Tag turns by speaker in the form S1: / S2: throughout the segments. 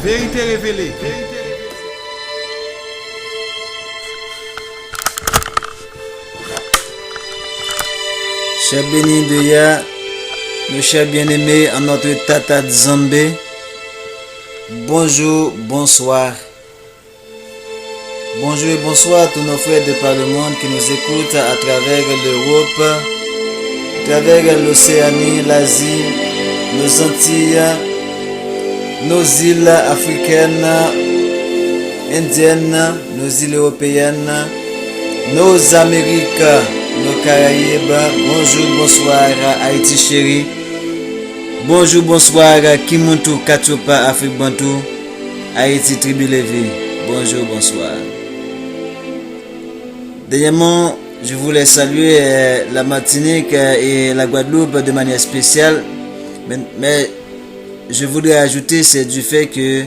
S1: Vérité révélée.
S2: Chers bénis de Yah, nos chers bien-aimés en notre Tata Nzambe, bonjour, bonsoir. Bonjour et bonsoir à tous nos frères de par le monde qui nous écoutent à travers l'Europe, à travers l'Océanie, l'Asie, nos Antilles, nos îles africaines, indiennes, nos îles européennes, nos Amériques, nos Caraïbes. Bonjour, bonsoir Haïti chérie. Bonjour, bonsoir Kimuntu, Kachopa, Afrique Bantou, Haïti Tribu Lévi. Bonjour, bonsoir. Dernièrement, je voulais saluer la Martinique et la Guadeloupe de manière spéciale, mais je voudrais ajouter, c'est du fait que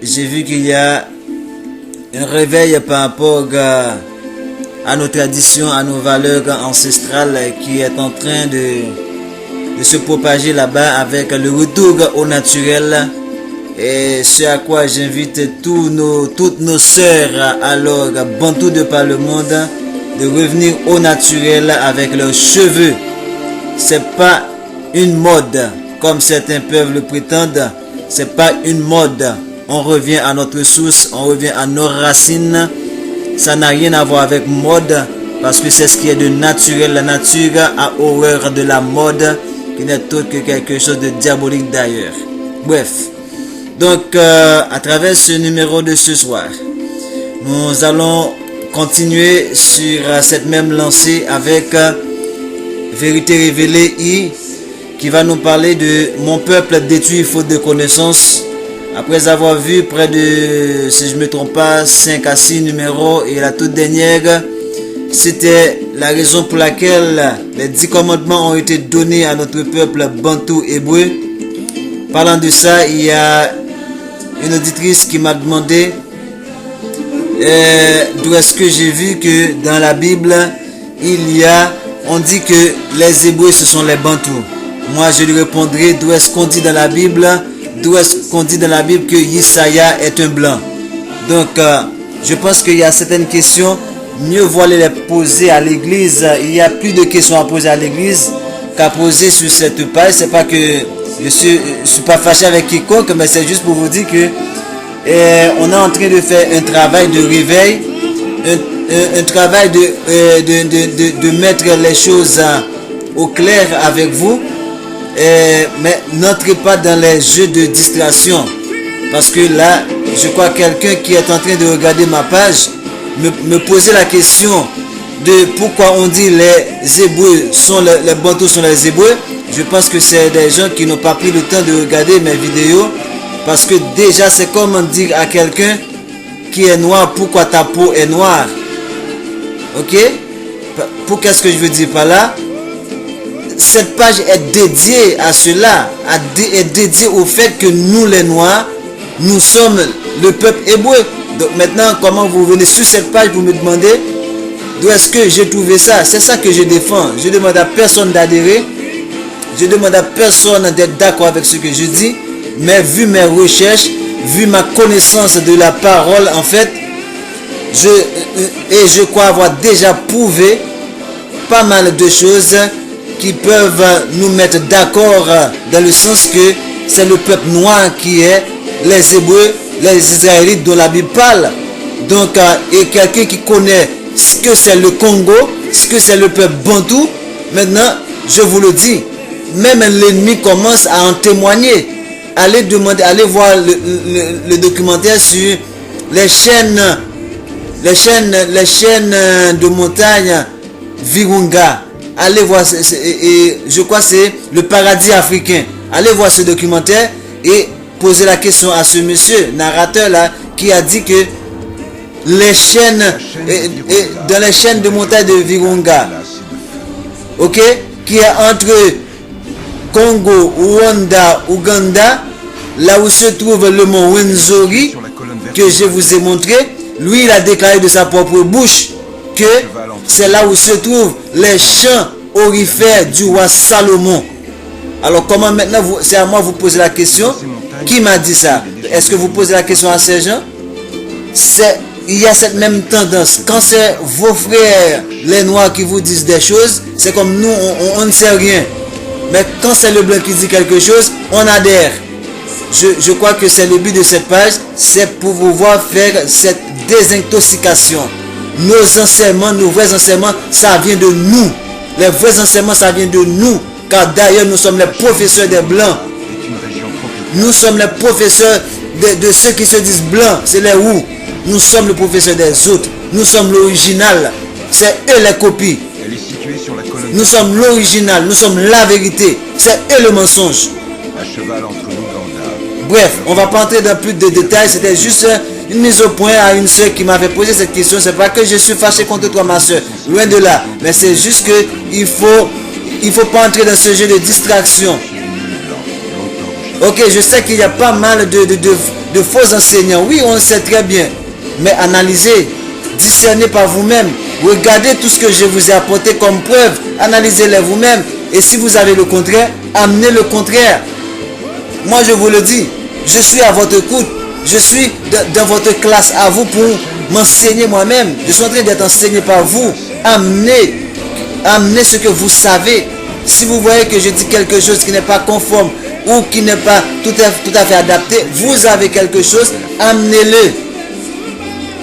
S2: j'ai vu qu'il y a un réveil par rapport à nos traditions, à nos valeurs ancestrales qui est en train de se propager là-bas avec le retour au naturel. Et ce à quoi j'invite toutes nos sœurs, alors bantou de par le monde, de revenir au naturel avec leurs cheveux. C'est pas une mode comme certains peuvent le prétendre. C'est pas une mode. On revient à notre source, on revient à nos racines. Ça n'a rien à voir avec mode parce que c'est ce qui est de naturel. La nature a horreur de la mode qui n'est autre que quelque chose de diabolique d'ailleurs. Bref. Donc, à travers ce numéro de ce soir, nous allons continuer sur cette même lancée avec Vérité Révélée I, qui va nous parler de Mon peuple détruit faute de connaissance. Après avoir vu près de, si je ne me trompe pas, 5 à 6 numéros, et la toute dernière, c'était la raison pour laquelle les 10 commandements ont été donnés à notre peuple bantou hébreu. Parlant de ça, il y a une auditrice qui m'a demandé d'où est-ce que j'ai vu que dans la Bible on dit que les Hébreux ce sont les Bantous. Moi je lui répondrai d'où est-ce qu'on dit dans la Bible, que Yesaya est un blanc. Donc je pense qu'il y a certaines questions, mieux vaut les poser à l'église. Il y a plus de questions à poser à l'église qu'à poser sur cette page. C'est pas que je suis pas fâché avec quiconque, mais c'est juste pour vous dire que on est en train de faire un travail de réveil, un travail de mettre les choses au clair avec vous, mais n'entrez pas dans les jeux de distraction, parce que là, je crois que quelqu'un qui est en train de regarder ma page me posait la question de pourquoi on dit les Hébreux sont les Bantous sont les Hébreux. Je pense que c'est des gens qui n'ont pas pris le temps de regarder mes vidéos, parce que déjà c'est comme dire à quelqu'un qui est noir pourquoi ta peau est noire. Ok? Pour qu'est-ce que je veux dire par là? Cette page est dédiée à cela, est dédiée au fait que nous les noirs, nous sommes le peuple hébreu. Donc maintenant, comment vous venez sur cette page pour me demander d'où est-ce que j'ai trouvé ça? C'est ça que je défends. Je demande à personne d'adhérer. Je demande à personne d'être d'accord avec ce que je dis. Mais vu mes recherches, vu ma connaissance de la parole, en fait, je crois avoir déjà prouvé pas mal de choses qui peuvent nous mettre d'accord dans le sens que c'est le peuple noir qui est les Hébreux, les Israélites dont la Bible parle. Donc, et quelqu'un qui connaît ce que c'est le Congo, ce que c'est le peuple bantou, maintenant, je vous le dis, même l'ennemi commence à en témoigner. Allez voir le documentaire sur les chaînes de montagne Virunga. Allez voir, je crois que c'est le paradis africain. Allez voir ce documentaire et posez la question à ce monsieur, narrateur là, qui a dit que les chaînes, dans les chaînes de montagne de Virunga, ok, qui est entre Congo, Rwanda, Ouganda, là où se trouve le mont Rwenzori, que je vous ai montré, lui il a déclaré de sa propre bouche que c'est là où se trouvent les champs orifères du roi Salomon. Alors comment maintenant, c'est à moi de vous poser la question, Qui m'a dit ça? Est-ce que vous posez la question à ces gens? Il y a cette même tendance. Quand c'est vos frères, les noirs, qui vous disent des choses, c'est comme nous, on ne sait rien. Mais quand c'est le blanc qui dit quelque chose, on adhère. Je crois que c'est le but de cette page, c'est pour pouvoir faire cette désintoxication. Nos enseignements, nos vrais enseignements, ça vient de nous. Les vrais enseignements, ça vient de nous. Car d'ailleurs, nous sommes les professeurs des blancs. Nous sommes les professeurs de ceux qui se disent blancs. C'est les où? Nous sommes le professeur des autres. Nous sommes l'original. C'est eux les copies. Nous sommes l'original. Nous sommes la vérité. C'est eux le mensonge. Bref, on ne va pas entrer dans plus de détails. C'était juste une mise au point à une soeur qui m'avait posé cette question. C'est pas que je suis fâché contre toi, ma soeur. Loin de là. Mais c'est juste que il faut pas entrer dans ce jeu de distraction. Ok, je sais qu'il y a pas mal de faux enseignants. Oui, on le sait très bien. Mais analysez, discernez par vous-même. Regardez tout ce que je vous ai apporté comme preuve. Analysez-les vous-même. Et si vous avez le contraire, amenez le contraire. Moi, je vous le dis, je suis à votre écoute. Je suis dans votre classe à vous pour m'enseigner moi-même. Je suis en train d'être enseigné par vous. Amenez ce que vous savez. Si vous voyez que je dis quelque chose qui n'est pas conforme ou qui n'est pas tout à fait adapté, vous avez quelque chose, amenez-le.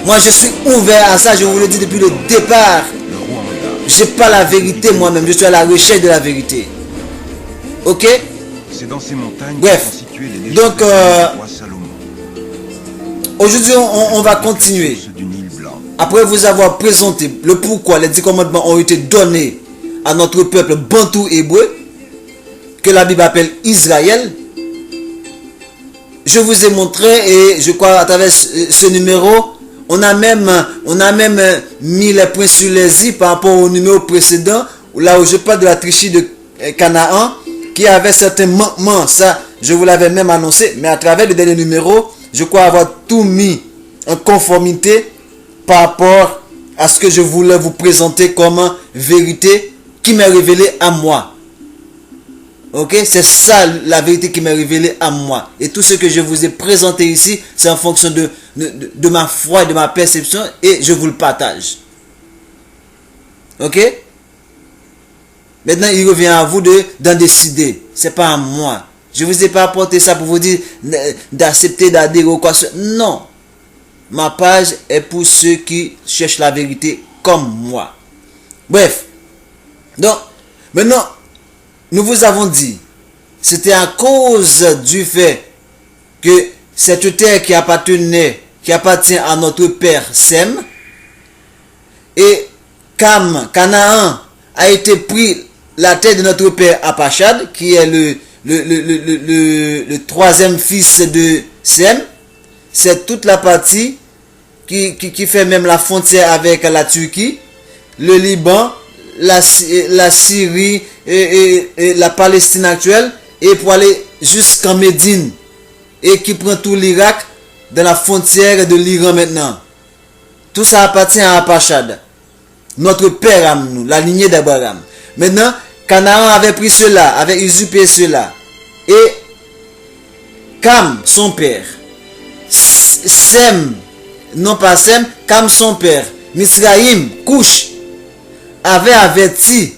S2: Moi, je suis ouvert à ça, je vous le dis depuis le départ. Je n'ai pas la vérité moi-même, je suis à la recherche de la vérité. Ok? Bref, donc aujourd'hui, on va continuer. Après vous avoir présenté le pourquoi les 10 commandements ont été donnés à notre peuple bantou hébreu, que la Bible appelle Israël, je vous ai montré, et je crois à travers ce numéro, on a même mis les points sur les i par rapport au numéro précédent, là où je parle de la tricherie de Canaan, qui avait certains manquements. Ça, je vous l'avais même annoncé, mais à travers le dernier numéro, je crois avoir tout mis en conformité par rapport à ce que je voulais vous présenter comme vérité qui m'est révélée à moi. Ok, c'est ça la vérité qui m'est révélée à moi. Et tout ce que je vous ai présenté ici, c'est en fonction de ma foi et de ma perception, et je vous le partage. Ok? Maintenant, il revient à vous d'en décider. C'est pas à moi. Je vous ai pas apporté ça pour vous dire d'accepter, d'adhérer ou quoi. Non. Ma page est pour ceux qui cherchent la vérité comme moi. Bref. Donc, maintenant, nous vous avons dit, c'était à cause du fait que cette terre qui appartient à notre père Sem, et Canaan a été pris la terre de notre père Apachad, qui est le troisième fils de Sem. C'est toute la partie qui fait même la frontière avec la Turquie, le Liban, la Syrie et la Palestine actuelle, et pour aller jusqu'en Médine, et qui prend tout l'Irak dans la frontière de l'Iran maintenant. Tout ça appartient à Apachad, notre père à nous, la lignée d'Abraham. Maintenant, Canaan avait pris cela, avait usurpé cela, et Cam, son père, Sem, non pas Sem, Cam, son père, Misraïm, Couche, avait averti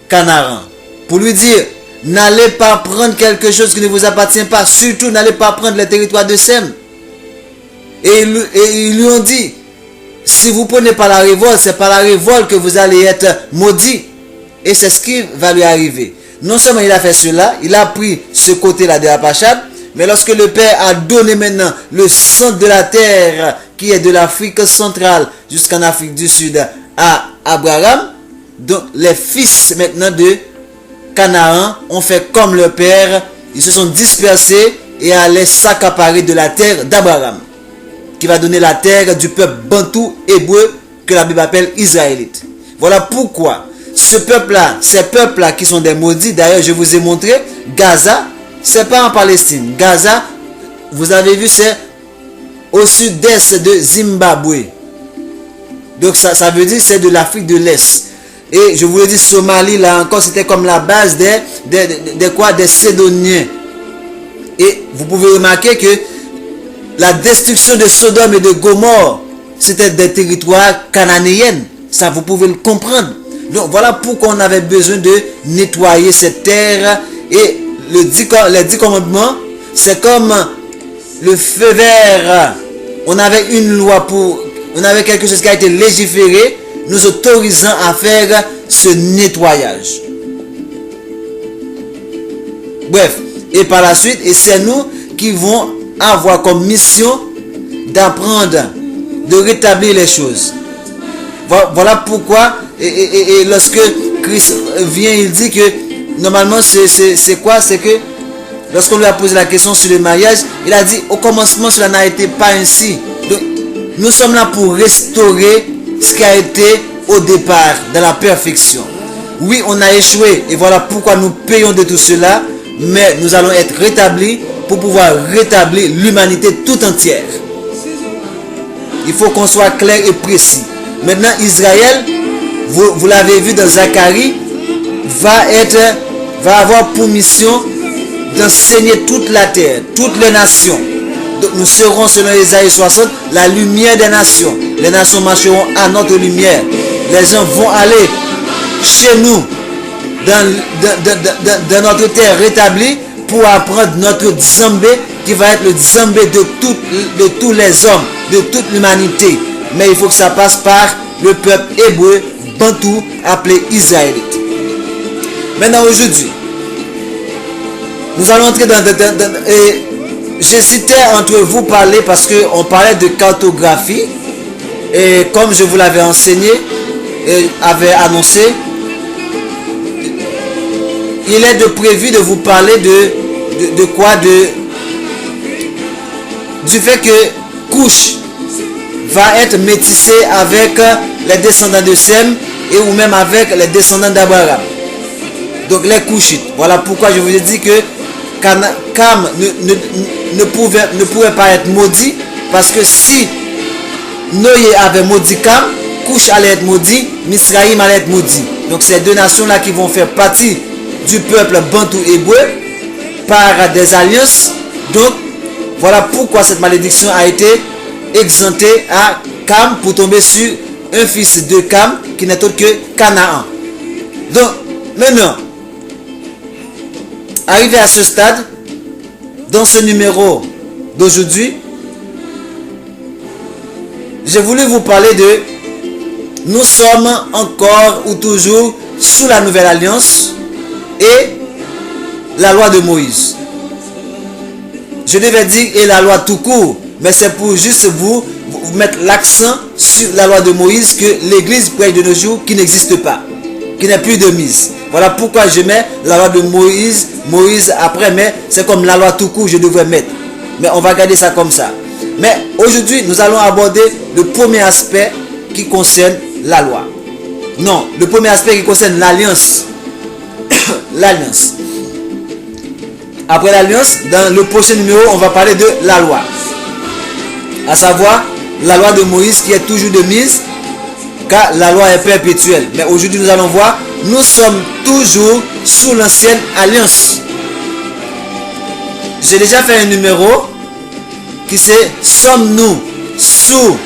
S2: Canaan pour lui dire: n'allez pas prendre quelque chose qui ne vous appartient pas, surtout n'allez pas prendre les territoires de Sem. Et ils lui ont dit: si vous ne prenez pas la révolte, c'est par la révolte que vous allez être maudit. Et c'est ce qui va lui arriver. Non seulement il a fait cela, il a pris ce côté-là de Apachad, mais lorsque le Père a donné maintenant le centre de la terre, qui est de l'Afrique centrale jusqu'en Afrique du Sud, à Abraham, donc les fils maintenant de Canaan ont fait comme le Père, ils se sont dispersés et allaient s'accaparer de la terre d'Abraham, qui va donner la terre du peuple bantou hébreu que la Bible appelle Israélite. Voilà pourquoi ce peuple-là, ces peuples-là qui sont des maudits, d'ailleurs je vous ai montré, Gaza, c'est pas en Palestine. Gaza, vous avez vu, c'est au sud-est de Zimbabwe. Donc ça veut dire c'est de l'Afrique de l'Est. Et je vous l'ai dit, Somalie, là encore, c'était comme la base des Sédoniens. Et vous pouvez remarquer que la destruction de Sodome et de Gomorrhe, c'était des territoires cananéens. Ça, vous pouvez le comprendre. Donc voilà pourquoi on avait besoin de nettoyer cette terre. Et les 10 commandements, c'est comme le feu vert. On avait une loi on avait quelque chose qui a été légiféré, nous autorisant à faire ce nettoyage. Bref, et par la suite, et c'est nous qui vont avoir comme mission d'apprendre, de rétablir les choses. Voilà pourquoi, et lorsque Christ vient, il dit que normalement c'est quoi? C'est que lorsqu'on lui a posé la question sur le mariage, il a dit au commencement cela n'a été pas ainsi. Donc nous sommes là pour restaurer ce qui a été au départ dans la perfection. Oui, on a échoué et voilà pourquoi nous payons de tout cela, mais nous allons être rétablis pour pouvoir rétablir l'humanité tout entière. Il faut qu'on soit clair et précis. Maintenant, Israël, vous l'avez vu dans Zacharie, va avoir pour mission d'enseigner toute la terre, toutes les nations. Donc nous serons, selon Ésaïe 60, la lumière des nations. Les nations marcheront à notre lumière. Les gens vont aller chez nous, dans notre terre rétablie, pour apprendre notre Dzambé, qui va être le Dzambé de tous les hommes, de toute l'humanité. Mais il faut que ça passe par le peuple hébreu, bantou, appelé Israélite. Maintenant, aujourd'hui, nous allons entrer et j'hésitais entre vous parler parce qu'on parlait de cartographie. Et comme je vous l'avais enseigné et avait annoncé, il est prévu de vous parler de quoi? Du fait que Couche va être métissé avec les descendants de Sem et ou même avec les descendants d'Abraham. Donc les Couchites. Voilà pourquoi je vous ai dit que Cam ne pouvait pas être maudit, parce que si Noé avait maudit Cam, Couche allait être maudit, Misraïm allait être maudit. Donc ces deux nations-là qui vont faire partie du peuple bantou hébreu par des alliances. Donc voilà pourquoi cette malédiction a été exemptée à Cam pour tomber sur un fils de Cam qui n'est autre que Canaan. Donc maintenant, arrivé à ce stade, dans ce numéro d'aujourd'hui, j'ai voulu vous parler de nous sommes encore ou toujours sous la nouvelle alliance et la loi de Moïse. Je devais dire et la loi tout court, mais c'est pour juste vous mettre l'accent sur la loi de Moïse que l'église prêche de nos jours qui n'existe pas, qui n'est plus de mise. Voilà pourquoi je mets la loi de Moïse après, mais c'est comme la loi tout court, je devrais mettre. Mais on va garder ça comme ça. Mais aujourd'hui, nous allons aborder le premier aspect qui concerne la loi. Non, le premier aspect qui concerne l'alliance. L'alliance. Après l'alliance, dans le prochain numéro, on va parler de la loi. À savoir, la loi de Moïse qui est toujours de mise, car la loi est perpétuelle. Mais aujourd'hui, nous allons voir, nous sommes toujours sous l'ancienne alliance. J'ai déjà fait un numéro qui c'est « Sommes-nous sous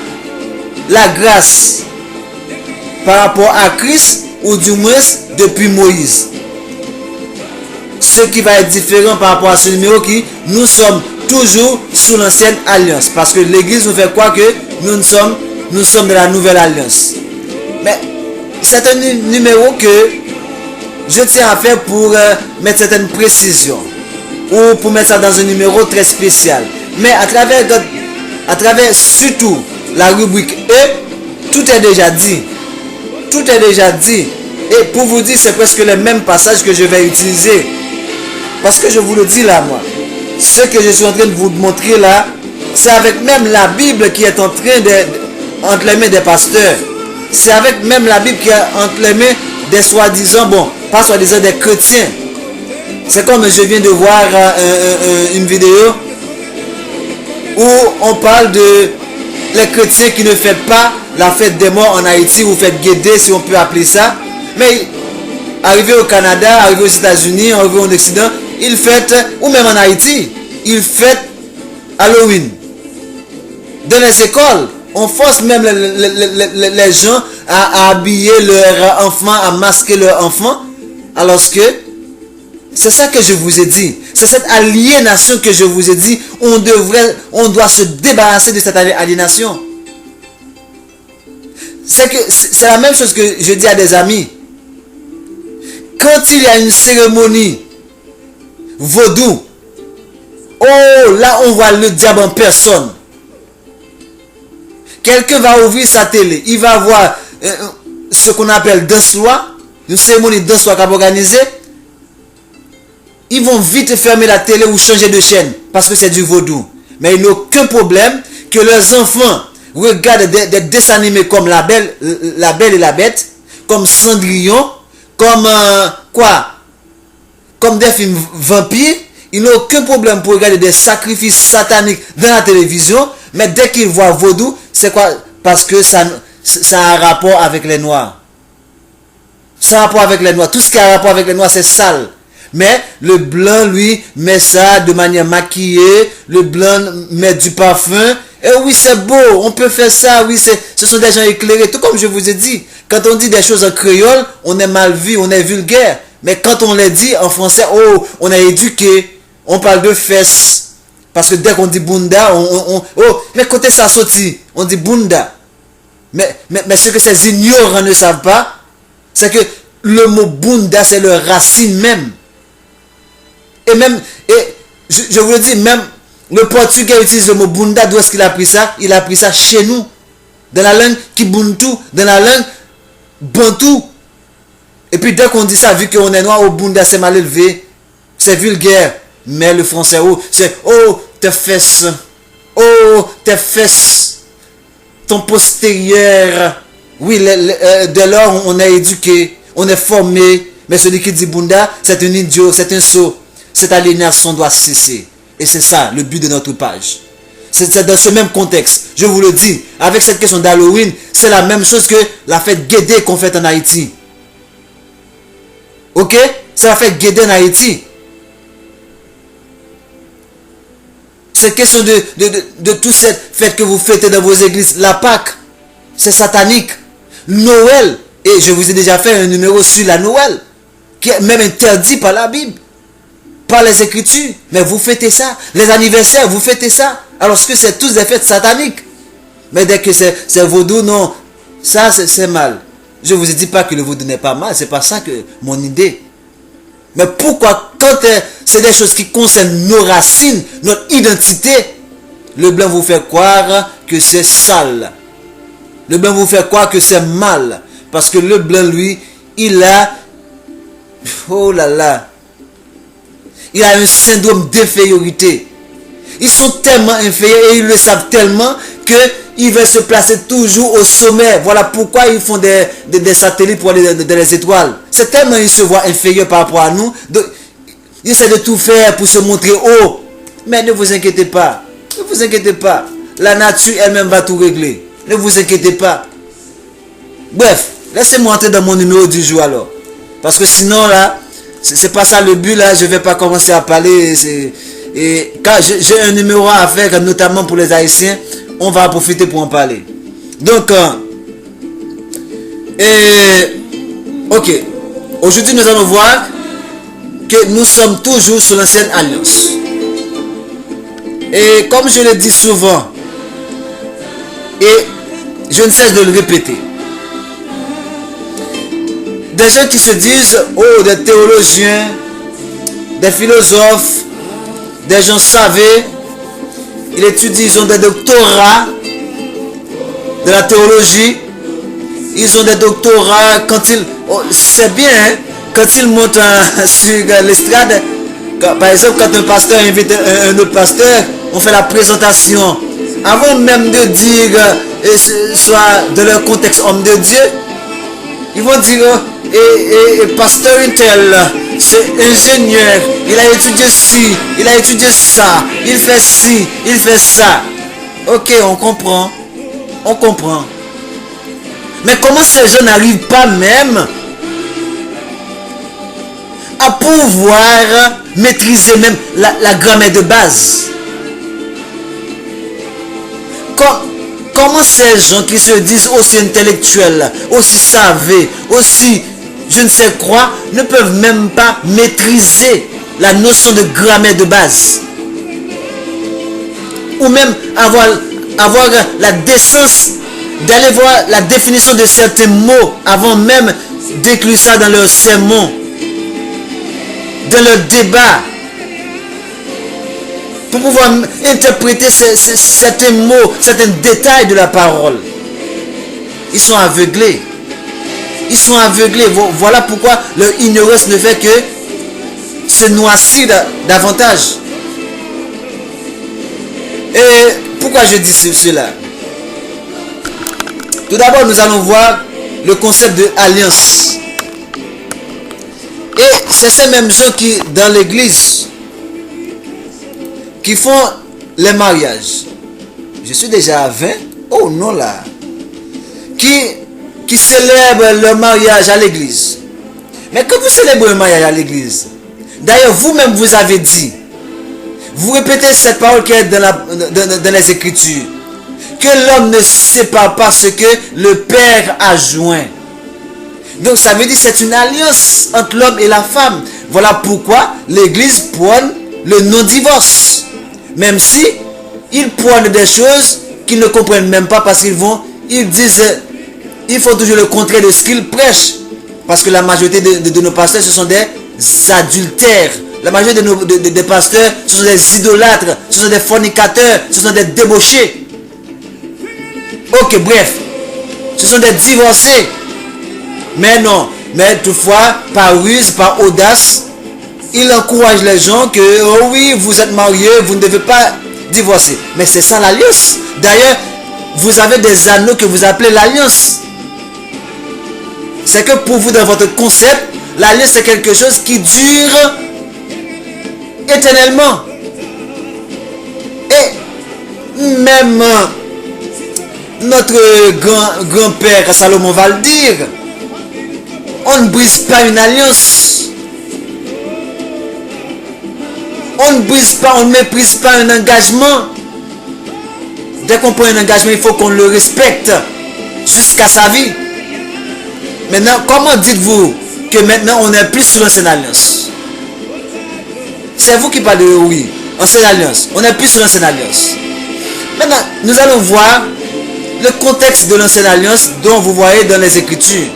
S2: la grâce par rapport à Christ ou du moins depuis Moïse ?» Ce qui va être différent par rapport à ce numéro qui nous sommes toujours sous l'ancienne alliance. Parce que l'église nous fait croire que nous sommes de la nouvelle alliance. Mais c'est un numéro que je tiens à faire pour mettre certaines précisions. Ou pour mettre ça dans un numéro très spécial. Mais à travers surtout la rubrique E, tout est déjà dit. Tout est déjà dit. Et pour vous dire, c'est presque le même passage que je vais utiliser. Parce que je vous le dis là, moi. Ce que je suis en train de vous montrer là, c'est avec même la Bible qui est en train entre les mains des pasteurs. C'est avec même la Bible qui est entre les mains des soi-disant, bon, pas soi-disant des chrétiens. C'est comme je viens de voir une vidéo où on parle de les chrétiens qui ne fêtent pas la fête des morts en Haïti, ou fête Guédé si on peut appeler ça. Mais arrivé au Canada, arrivé aux États-Unis, arrivé en Occident, ils fêtent, ou même en Haïti, ils fêtent Halloween. Dans les écoles, on force même les gens à habiller leurs enfants, à masquer leurs enfants. Alors que c'est ça que je vous ai dit. C'est cette aliénation que je vous ai dit. On doit se débarrasser de cette aliénation. C'est la même chose que je dis à des amis. Quand il y a une cérémonie vaudou, oh là on voit le diable en personne. Quelqu'un va ouvrir sa télé, il va voir ce qu'on appelle danse-loi, une cérémonie danse-loi qu'on a organisée. Ils vont vite fermer la télé ou changer de chaîne parce que c'est du vaudou. Mais il n'y a aucun problème que leurs enfants regardent des dessins animés comme la Belle et la Bête, comme Cendrillon, comme comme des films vampires. Il n'y a aucun problème pour regarder des sacrifices sataniques dans la télévision. Mais dès qu'ils voient vaudou, c'est quoi? Parce que ça a un rapport avec les noirs. Ça a un rapport avec les noirs. Tout ce qui a un rapport avec les noirs, c'est sale. Mais le blanc, lui, met ça de manière maquillée. Le blanc met du parfum. Et oui, c'est beau. On peut faire ça. Oui, ce sont des gens éclairés. Tout comme je vous ai dit. Quand on dit des choses en créole, on est mal vu, on est vulgaire. Mais quand on les dit en français, oh, on est éduqué. On parle de fesses. Parce que dès qu'on dit bunda, oh, mais côté ça sorti, on dit bunda. Mais ce que ces ignorants ne savent pas, c'est que le mot bunda, c'est leur racine même. Je vous le dis, même le portugais utilise le mot bunda. D'où est-ce qu'il a pris ça? Il a pris ça chez nous. Dans la langue kibuntu, dans la langue bantou. Et puis dès qu'on dit ça, vu qu'on est noir, au bunda, c'est mal élevé. C'est vulgaire. Mais le français, c'est oh, tes fesses. Oh, tes fesses. Ton postérieur. Oui, dès lors, on est éduqué. On est formé. Mais celui qui dit bunda, c'est un idiot, c'est un sot. Cette aliénation doit cesser. Et c'est ça, le but de notre page. C'est dans ce même contexte. Je vous le dis, avec cette question d'Halloween, c'est la même chose que la fête Guédé qu'on fait en Haïti. Ok? C'est la fête Guédé en Haïti. Cette question de toute cette fête que vous fêtez dans vos églises, la Pâque, c'est satanique. Noël, et je vous ai déjà fait un numéro sur la Noël, qui est même interdit par la Bible, par les Écritures. Mais vous fêtez ça. Les anniversaires, vous fêtez ça. Alors que c'est tous des fêtes sataniques. Mais dès que c'est vaudou, non. Ça, c'est mal. Je ne vous ai dit pas que le vaudou n'est pas mal. C'est pas ça que mon idée. Mais pourquoi, quand c'est des choses qui concernent nos racines, notre identité, le blanc vous fait croire que c'est sale. Le blanc vous fait croire que c'est mal. Parce que le blanc, lui, il a... Oh là là. Il a un syndrome d'infériorité. Ils sont tellement inférieurs et ils le savent tellement qu'ils veulent se placer toujours au sommet. Voilà pourquoi ils font des satellites pour aller dans les étoiles. C'est tellement ils se voient inférieurs par rapport à nous. Donc, ils essaient de tout faire pour se montrer haut. Mais ne vous inquiétez pas. Ne vous inquiétez pas. La nature elle-même va tout régler. Ne vous inquiétez pas. Bref, laissez-moi entrer dans mon numéro du jour alors. Parce que sinon là, c'est pas ça le but là. Je vais pas commencer à parler. Et quand j'ai un numéro à faire, notamment pour les Haïtiens, on va en profiter pour en parler. Donc, ok. Aujourd'hui, nous allons voir que nous sommes toujours sous l'ancienne alliance. Et comme je le dis souvent, et je ne cesse de le répéter, des gens qui se disent, oh, des théologiens, des philosophes, des gens savés, ils étudient, ils ont des doctorats de la théologie, ils ont des doctorats quand ils... Oh, c'est bien, hein, quand ils montent sur l'estrade, par exemple, quand un pasteur invite un autre pasteur, on fait la présentation. Avant même de dire, soit de leur contexte homme de Dieu, ils vont dire, et pasteur Intel, c'est ingénieur, il a étudié ci, il a étudié ça, il fait ci, il fait ça. Ok, on comprend. On comprend. Mais comment ces gens n'arrivent pas même à pouvoir maîtriser même la grammaire de base. Comment ces gens qui se disent aussi intellectuels, aussi savés, aussi je ne sais quoi, ne peuvent même pas maîtriser la notion de grammaire de base? Ou même avoir la décence d'aller voir la définition de certains mots avant même d'inclure ça dans leur sermon, dans leur débat, pour pouvoir interpréter certains mots, certains détails de la parole. Ils sont aveuglés. Ils sont aveuglés. Voilà pourquoi leur ignorance ne fait que se noircir davantage. Et pourquoi je dis cela? Tout d'abord, nous allons voir le concept de alliance. Et c'est ces mêmes gens qui, dans l'église, qui font les mariages. Je suis déjà à 20. Oh non là. Qui célèbrent le mariage à l'église. Mais quand vous célébrez le mariage à l'église, d'ailleurs vous-même vous avez dit, vous répétez cette parole qui est dans les Écritures, que l'homme ne sépare pas ce que le Père a joint. Donc ça veut dire que c'est une alliance entre l'homme et la femme. Voilà pourquoi l'Église prône le non-divorce. Même si ils prônent des choses qu'ils ne comprennent même pas, parce ils disent, il faut toujours le contraire de ce qu'ils prêchent. Parce que la majorité de nos pasteurs, ce sont des adultères. La majorité des pasteurs, ce sont des idolâtres, ce sont des fornicateurs, ce sont des débauchés. Ok, bref, ce sont des divorcés. Mais non, mais toutefois, par ruse, par audace, il encourage les gens que, oh oui, vous êtes mariés, vous ne devez pas divorcer. Mais c'est ça l'alliance. D'ailleurs, vous avez des anneaux que vous appelez l'alliance. C'est que pour vous, dans votre concept, l'alliance c'est quelque chose qui dure éternellement. Et même notre grand-père Salomon va le dire, on ne brise pas une alliance. On ne brise pas, on ne méprise pas un engagement. Dès qu'on prend un engagement, il faut qu'on le respecte jusqu'à sa vie. Maintenant, comment dites-vous que maintenant on n'est plus sous l'ancienne alliance? C'est vous qui parlez de oui, ancienne alliance. On n'est plus sous l'ancienne alliance. Maintenant, nous allons voir le contexte de l'ancienne alliance dont vous voyez dans les Écritures.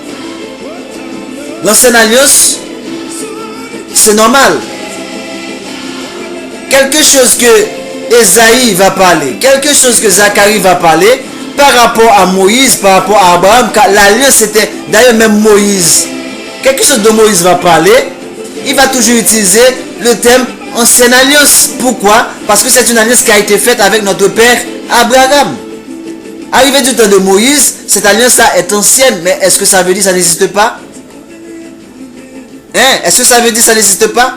S2: L'ancienne alliance, c'est normal. Quelque chose que Ésaïe va parler, quelque chose que Zacharie va parler, par rapport à Moïse, par rapport à Abraham, car l'alliance était, d'ailleurs même Moïse, quelque chose dont Moïse va parler, il va toujours utiliser le thème ancienne alliance. Pourquoi? Parce que c'est une alliance qui a été faite avec notre père Abraham. Arrivé du temps de Moïse, cette alliance-là est ancienne, mais est-ce que ça veut dire que ça n'existe pas? Est-ce que ça veut dire que ça n'existe pas?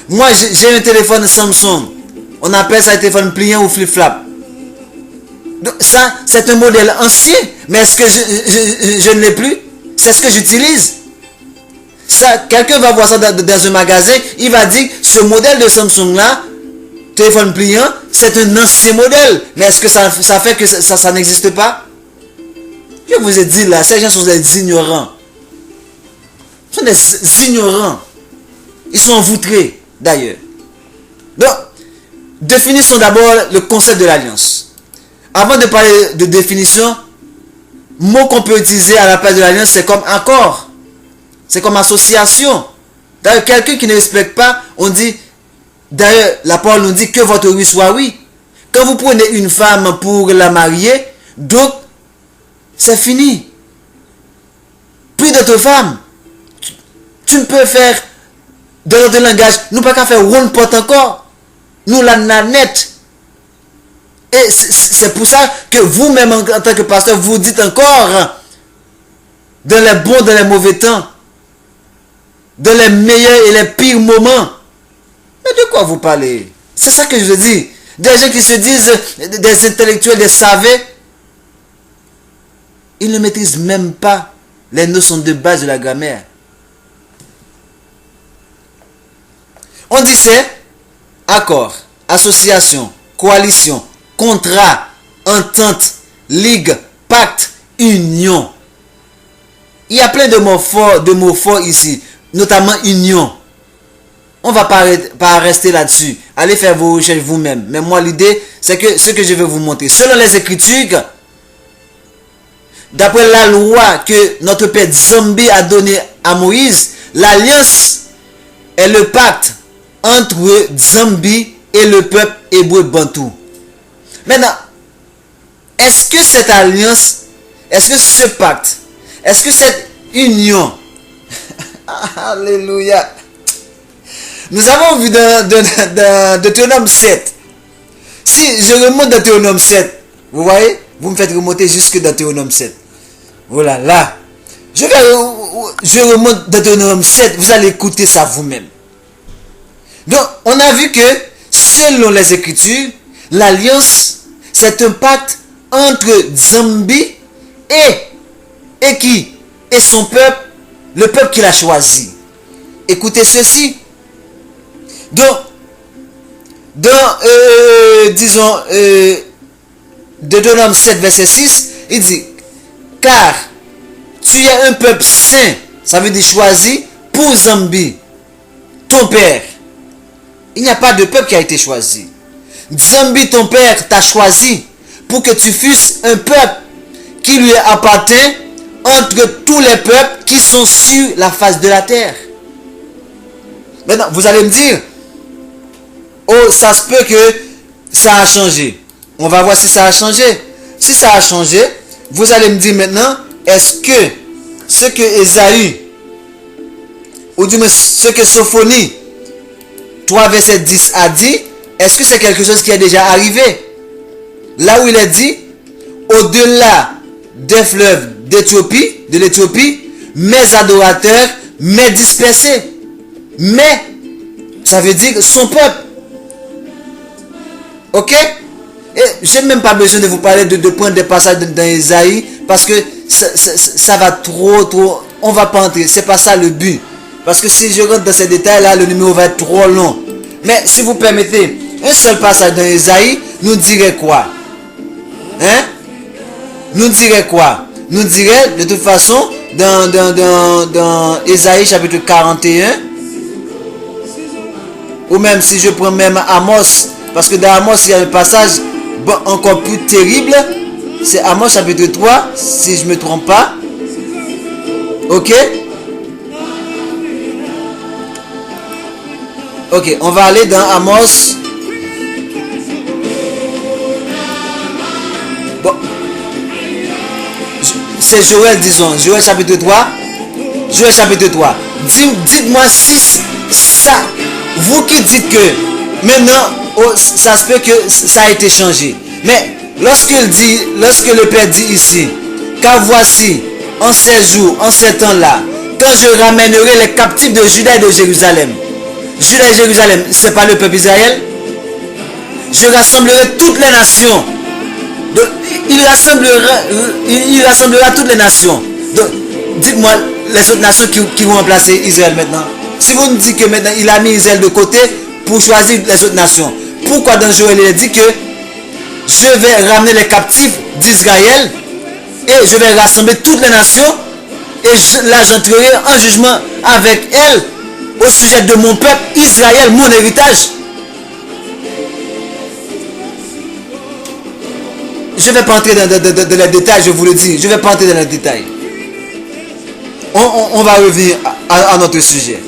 S2: Moi, j'ai un téléphone Samsung. On appelle ça un téléphone pliant ou flip-flap. Donc ça, c'est un modèle ancien. Mais est-ce que je ne l'ai plus? C'est ce que j'utilise. Ça, quelqu'un va voir ça dans un magasin. Il va dire, ce modèle de Samsung-là, téléphone pliant, c'est un ancien modèle. Mais est-ce que ça fait que ça n'existe pas? Je vous ai dit là, ces gens sont des ignorants. Ce sont des ignorants. Ils sont envoûtrés, d'ailleurs. Donc, définissons d'abord le concept de l'alliance. Avant de parler de définition, mot qu'on peut utiliser à la place de l'alliance, c'est comme accord. C'est comme association. D'ailleurs, quelqu'un qui ne respecte pas, on dit, d'ailleurs, la parole nous dit que votre oui soit oui. Quand vous prenez une femme pour la marier, donc, c'est fini. Puis d'autres femmes, tu ne peux faire dans notre langage, nous pas qu'à faire one pot encore. Nous la nanette. Et c'est pour ça que vous-même en tant que pasteur, vous dites encore, dans les bons, dans les mauvais temps, dans les meilleurs et les pires moments. Mais de quoi vous parlez? C'est ça que je veux dire. Des gens qui se disent des intellectuels, des savants, ils ne maîtrisent même pas les notions de base de la grammaire. On dit c'est accord, association, coalition, contrat, entente, ligue, pacte, union. Il y a plein de mots forts ici, notamment union. On va pas rester là-dessus. Allez faire vos recherches vous-même. Mais moi, l'idée, c'est que ce que je vais vous montrer, selon les Écritures, d'après la loi que notre père Nzambi a donnée à Moïse, l'alliance est le pacte entre Nzambi et le peuple hébreu bantou. Maintenant, est-ce que cette alliance, est-ce que ce pacte, est-ce que cette union, alléluia, nous avons vu dans Deutéronome 7. Si je remonte dans Deutéronome 7, vous voyez, vous me faites remonter jusque dans Deutéronome 7. Voilà, là. Je remonte dans Deutéronome 7, vous allez écouter ça vous-même. Donc, on a vu que, selon les Écritures, l'alliance, c'est un pacte entre Nzambi et qui? Et son peuple, le peuple qu'il a choisi. Écoutez ceci. Disons, Deutéronome 7, verset 6, il dit, car tu es un peuple saint, ça veut dire choisi, pour Nzambi, ton père. Il n'y a pas de peuple qui a été choisi. Nzambi, ton père, t'a choisi pour que tu fusses un peuple qui lui appartient entre tous les peuples qui sont sur la face de la terre. Maintenant, vous allez me dire, oh, ça se peut que ça a changé. On va voir si ça a changé. Si ça a changé, vous allez me dire maintenant, est-ce que ce que Ésaü, ou du moins ce que Sophonie 3 verset 10 a dit, est-ce que c'est quelque chose qui est déjà arrivé? Là où il est dit, au-delà des fleuves de l'Éthiopie, mes adorateurs, mes dispersés. Mais, ça veut dire son peuple. Ok? Et je n'ai même pas besoin de vous parler de prendre des passages dans Ésaïe, parce que ça va trop, on va pas entrer. C'est pas ça le but. Parce que si je rentre dans ces détails-là, le numéro va être trop long. Mais si vous permettez, un seul passage dans Ésaïe nous dirait quoi? Hein? Nous dirait quoi? Nous dirait, de toute façon, dans Ésaïe chapitre 41, ou même si je prends même Amos, parce que dans Amos, il y a un passage encore plus terrible. C'est Amos chapitre 3, si je ne me trompe pas. Ok? Ok, on va aller dans Amos. Bon. C'est Joël, disons. Joël chapitre 3. Joël chapitre 3. Dites-moi si ça... Vous qui dites que maintenant, oh, ça se peut que ça a été changé. Mais lorsque le Père dit ici, car voici, en ces jours, en ces temps-là, quand je ramènerai les captifs de Juda et de Jérusalem. Juda et Jérusalem, c'est pas le peuple Israël. Je rassemblerai toutes les nations. Donc, il rassemblera toutes les nations. Donc, dites-moi les autres nations qui vont remplacer Israël maintenant. Si vous me dites que maintenant il a mis Israël de côté pour choisir les autres nations, pourquoi dans Joël il a dit que je vais ramener les captifs d'Israël et je vais rassembler toutes les nations et là j'entrerai en jugement avec elles au sujet de mon peuple Israël, mon héritage. Je ne vais pas entrer dans les détails, je vous le dis, je ne vais pas entrer dans les détails. On va revenir à notre sujet.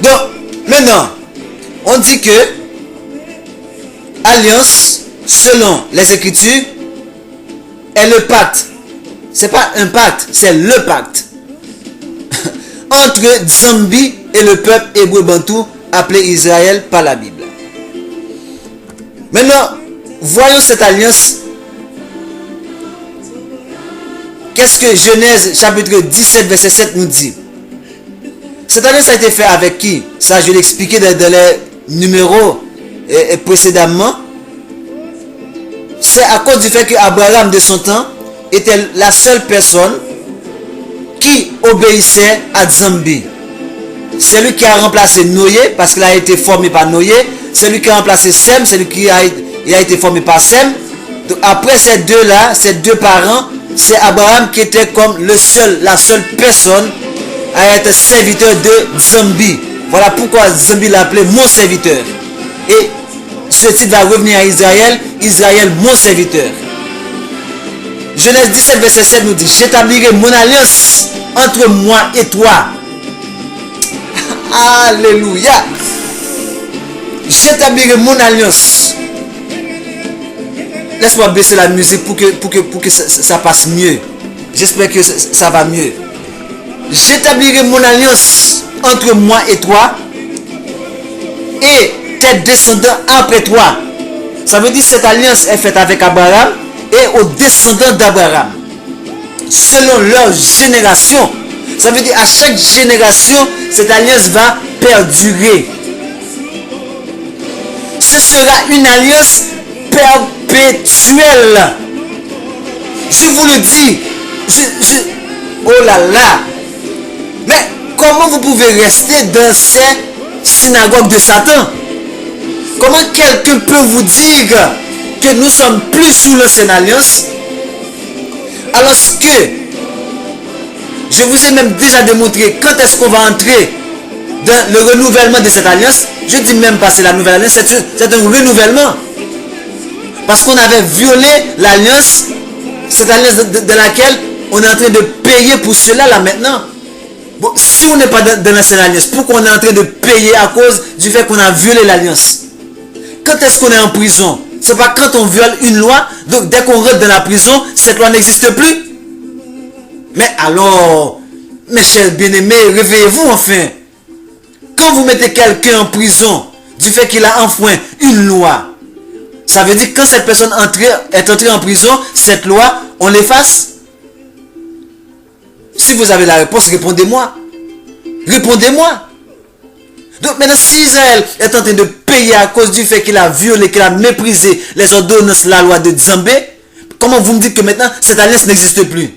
S2: Donc, maintenant, on dit que alliance, selon les Écritures, est le pacte. C'est pas un pacte, c'est le pacte. Entre Nzambi et le peuple hébreu bantou appelé Israël par la Bible. Maintenant, voyons cette alliance. Qu'est-ce que Genèse chapitre 17 verset 7 nous dit? Cette alliance a été faite avec qui? Ça, je l'ai expliqué dans les numéros précédemment. C'est à cause du fait qu'Abraham de son temps était la seule personne qui obéissait à Nzambi. c'est lui qui a remplacé Noé, parce qu'il a été formé par Noé. C'est lui qui a remplacé Sem, c'est lui qui a été formé par Sem. Donc après ces deux-là, ces deux parents, c'est Abraham qui était comme la seule personne à être serviteur de Zambi. Voilà pourquoi Zambi l'a appelé mon serviteur. Et ce titre va revenir à Israël, Israël mon serviteur. Genèse 17 verset 7 nous dit, j'établirai mon alliance entre moi et toi. Alléluia. J'établirai mon alliance. Laisse-moi baisser la musique pour que ça passe mieux. J'espère que ça va mieux. J'établirai mon alliance entre moi et toi et tes descendants après toi. Ça veut dire que cette alliance est faite avec Abraham et aux descendants d'Abraham selon leur génération. Ça veut dire à chaque génération, cette alliance va perdurer. Ce sera une alliance perpétuelle. Je vous le dis. Oh là là. Mais comment vous pouvez rester dans ces synagogues de Satan? Comment quelqu'un peut vous dire que nous sommes plus sous l'ancienne alliance alors que je vous ai même déjà démontré quand est-ce qu'on va entrer dans le renouvellement de cette alliance. Je dis même pas c'est la nouvelle alliance, c'est un renouvellement. Parce qu'on avait violé l'alliance, cette alliance de laquelle on est en train de payer pour cela là maintenant. Bon, si on n'est pas dans l'ancienne alliance, pourquoi on est en train de payer à cause du fait qu'on a violé l'alliance? Quand est-ce qu'on est en prison? C'est pas quand on viole une loi, donc dès qu'on rentre dans la prison, cette loi n'existe plus. Mais alors, mes chers bien-aimés, réveillez-vous enfin. Quand vous mettez quelqu'un en prison du fait qu'il a enfreint une loi, ça veut dire que quand cette personne est entrée en prison, cette loi, on l'efface? Si vous avez la réponse, répondez-moi. Répondez-moi. Donc maintenant, si Israël est en train de payer à cause du fait qu'il a violé, qu'il a méprisé les ordonnances, la loi de Nzambé, comment vous me dites que maintenant cette alliance n'existe plus?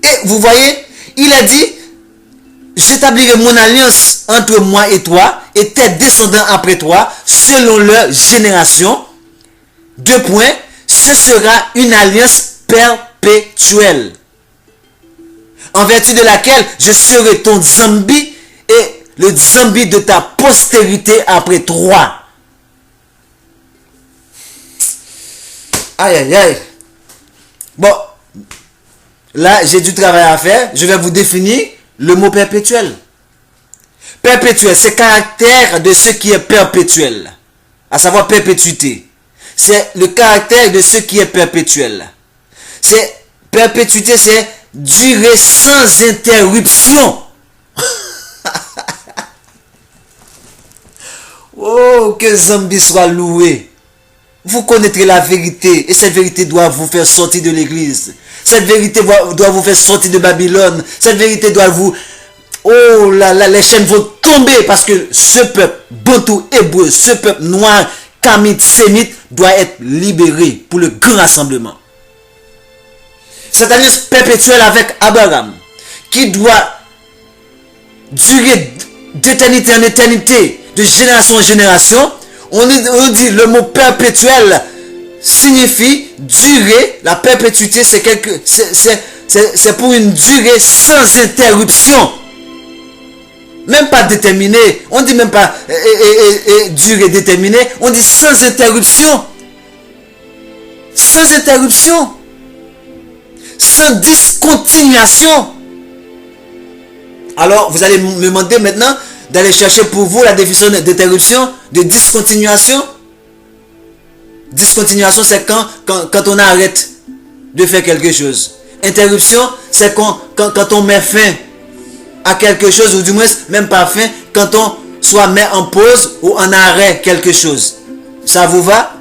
S2: Et vous voyez, il a dit, j'établirai mon alliance entre moi et toi et tes descendants après toi selon leur génération. Deux points, ce sera une alliance perpétuelle, en vertu de laquelle je serai ton Zambi et le Zambi de ta postérité après toi. Aïe aïe aïe. Bon, là j'ai du travail à faire. Je vais vous définir le mot perpétuel. Perpétuel, c'est caractère de ce qui est perpétuel, à savoir perpétuité. C'est le caractère de ce qui est perpétuel. C'est perpétuité, c'est durer sans interruption. Oh, que Zambi soit loué. Vous connaîtrez la vérité et cette vérité doit vous faire sortir de l'église. Cette vérité doit vous faire sortir de Babylone. Cette vérité doit vous... Oh là là, les chaînes vont tomber parce que ce peuple bantou hébreu, ce peuple noir, kamite, sémite doit être libéré pour le grand rassemblement. Cette alliance perpétuelle avec Abraham qui doit durer d'éternité en éternité, de génération en génération. On dit le mot perpétuel signifie durer. La perpétuité, c'est pour une durée sans interruption. Même pas déterminée. On dit même pas durée déterminée. On dit sans interruption. Sans interruption. Sans discontinuation. Alors, vous allez me demander maintenant d'aller chercher pour vous la définition d'interruption, de discontinuation. Discontinuation, c'est quand on arrête de faire quelque chose. Interruption, c'est quand on met fin à quelque chose, ou du moins, même pas fin, quand on soit met en pause ou en arrêt quelque chose. Ça vous va?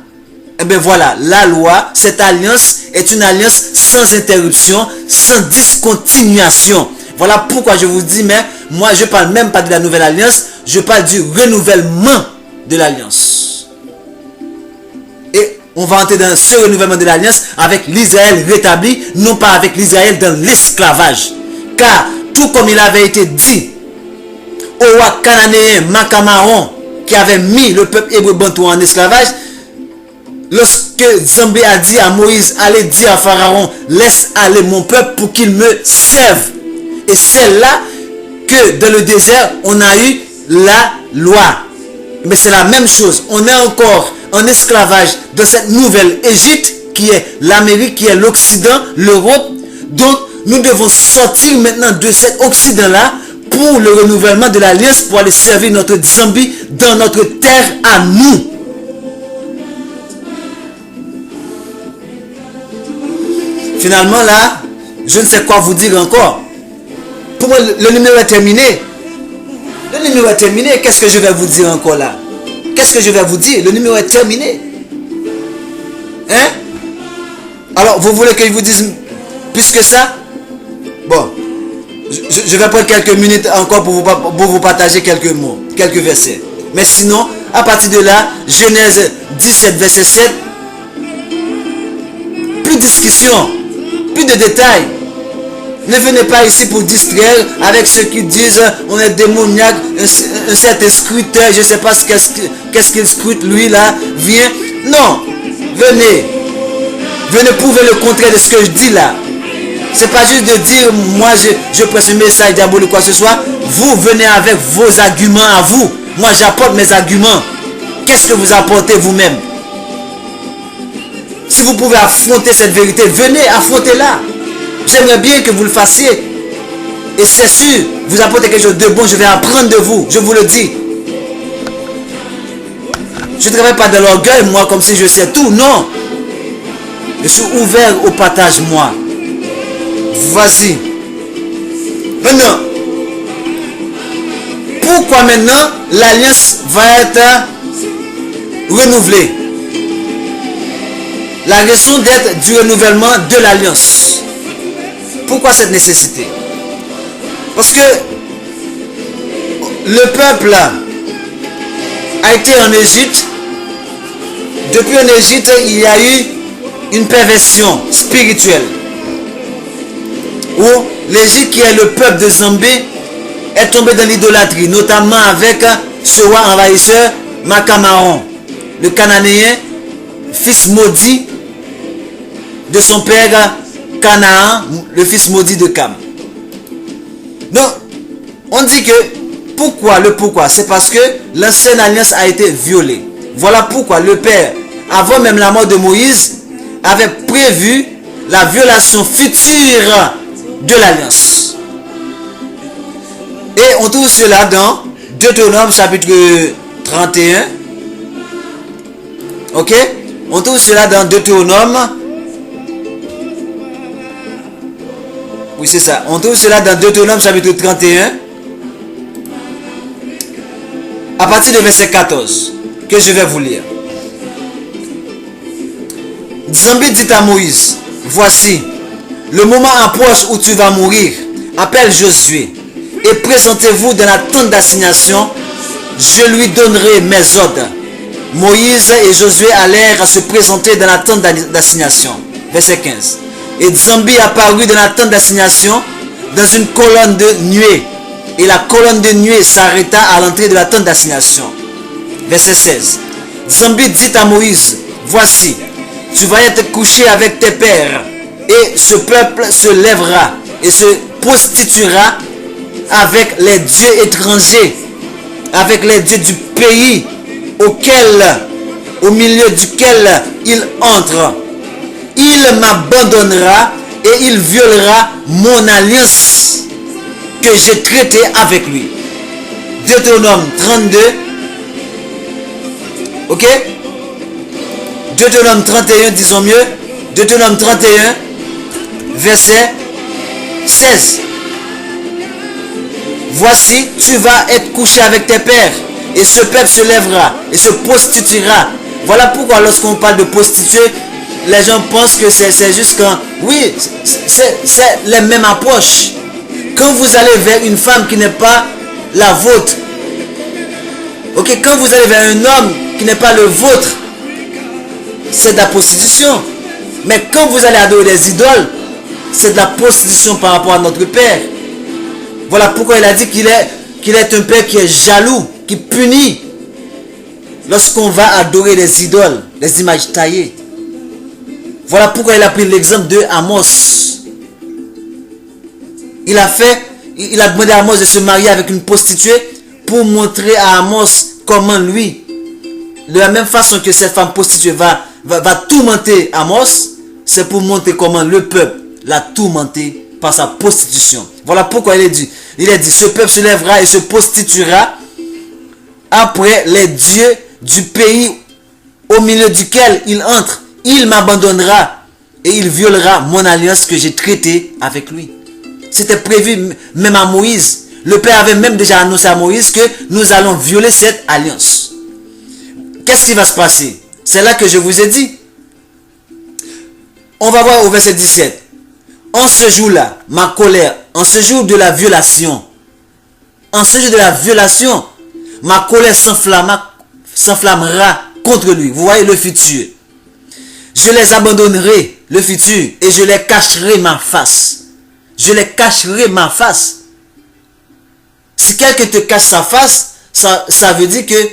S2: Eh bien voilà, la loi, cette alliance est une alliance sans interruption, sans discontinuation. Voilà pourquoi je vous dis, mais moi je parle même pas de la nouvelle alliance, je parle du renouvellement de l'alliance. Et on va entrer dans ce renouvellement de l'alliance avec l'Israël rétabli, non pas avec l'Israël dans l'esclavage. Car, tout comme il avait été dit au roi cananéen Macamaron, qui avait mis le peuple hébreu bantou en esclavage, lorsque Zambé a dit à Moïse, allez dire à Pharaon, laisse aller mon peuple pour qu'il me serve. Et c'est là que dans le désert, on a eu la loi. Mais c'est la même chose. On est encore en esclavage dans cette nouvelle Égypte qui est l'Amérique, qui est l'Occident, l'Europe. Donc, nous devons sortir maintenant de cet Occident-là pour le renouvellement de l'alliance, pour aller servir notre Zambie dans notre terre à nous. Finalement là, je ne sais quoi vous dire encore. Pour moi, le numéro est terminé. Le numéro est terminé. Qu'est-ce que je vais vous dire encore là? Qu'est-ce que je vais vous dire? Le numéro est terminé. Hein? Alors, vous voulez que je vous dise plus que ça? Bon, je vais prendre quelques minutes encore pour vous partager quelques mots, quelques versets. Mais sinon, à partir de là, Genèse 17, verset 7, plus de discussion, plus de détails. Ne venez pas ici pour distraire avec ceux qui disent on est démoniaque, un certain scruteur, je ne sais pas qu'est-ce qu'il scrute lui là, vient. Non, venez. Venez prouver le contraire de ce que je dis là. C'est pas juste de dire moi je presse un message diabolique ou quoi que ce soit. Vous venez avec vos arguments à vous. Moi j'apporte mes arguments. Qu'est-ce que vous apportez vous-même? Si vous pouvez affronter cette vérité, venez affronter-la. J'aimerais bien que vous le fassiez. Et c'est sûr, vous apportez quelque chose de bon, je vais apprendre de vous. Je vous le dis. Je ne travaille pas de l'orgueil, moi, comme si je sais tout. Non. Je suis ouvert au partage, moi. Vas-y. Maintenant, pourquoi maintenant l'alliance va être renouvelée? La raison d'être du renouvellement de l'alliance. Pourquoi cette nécessité? Parce que le peuple a été en Égypte. Depuis en Égypte, il y a eu une perversion spirituelle. Où l'Égypte, qui est le peuple de Zambé, est tombé dans l'idolâtrie, notamment avec ce roi envahisseur Macamaron, le Cananéen, fils maudit de son père Canaan, le fils maudit de Cam. Donc, on dit que pourquoi, c'est parce que l'ancienne alliance a été violée. Voilà pourquoi le Père, avant même la mort de Moïse, avait prévu la violation future de l'alliance. Et on trouve cela dans Deutéronome chapitre 31. Ok? On trouve cela dans Deutéronome. Oui, c'est ça. On trouve cela dans Deutéronome chapitre 31. À partir de verset 14. Que je vais vous lire. Zambé dit à Moïse, voici, le moment approche où tu vas mourir. Appelle Josué et présentez-vous dans la tente d'assignation. Je lui donnerai mes ordres. Moïse et Josué allèrent se présenter dans la tente d'assignation. Verset 15. Et Zambé apparut dans la tente d'assignation dans une colonne de nuée. Et la colonne de nuée s'arrêta à l'entrée de la tente d'assignation. Verset 16. Zambé dit à Moïse, voici, tu vas être couché avec tes pères, et ce peuple se lèvera et se prostituera avec les dieux étrangers, avec les dieux du pays au milieu duquel il entre. Il m'abandonnera et il violera mon alliance que j'ai traitée avec lui. Deutéronome 32. Ok? Deutéronome 31, disons mieux. Deutéronome 31, verset 16. Voici, tu vas être couché avec tes pères, et ce peuple se lèvera et se prostituera. Voilà pourquoi lorsqu'on parle de prostituer, les gens pensent que c'est juste quand... Oui, c'est les mêmes approches. Quand vous allez vers une femme qui n'est pas la vôtre, ok, quand vous allez vers un homme qui n'est pas le vôtre, c'est de la prostitution. Mais quand vous allez adorer des idoles, c'est de la prostitution par rapport à notre Père. Voilà pourquoi il a dit qu'il est un Père qui est jaloux, qui punit lorsqu'on va adorer des idoles, des images taillées. Voilà pourquoi il a pris l'exemple de Amos. Il a demandé à Amos de se marier avec une prostituée pour montrer à Amos comment lui, de la même façon que cette femme prostituée va tourmenter Amos, c'est pour montrer comment le peuple l'a tourmenté par sa prostitution. Voilà pourquoi il a dit, ce peuple se lèvera et se prostituera après les dieux du pays au milieu duquel il entre. Il m'abandonnera et il violera mon alliance que j'ai traitée avec lui. C'était prévu même à Moïse. Le Père avait même déjà annoncé à Moïse que nous allons violer cette alliance. Qu'est-ce qui va se passer? C'est là que je vous ai dit. On va voir au verset 17. En ce jour-là, ma colère, en ce jour de la violation, ma colère s'enflammera contre lui. Vous voyez le futur. Je les abandonnerai, le futur, et je les cacherai ma face. Je les cacherai ma face. Si quelqu'un te cache sa face, ça veut dire que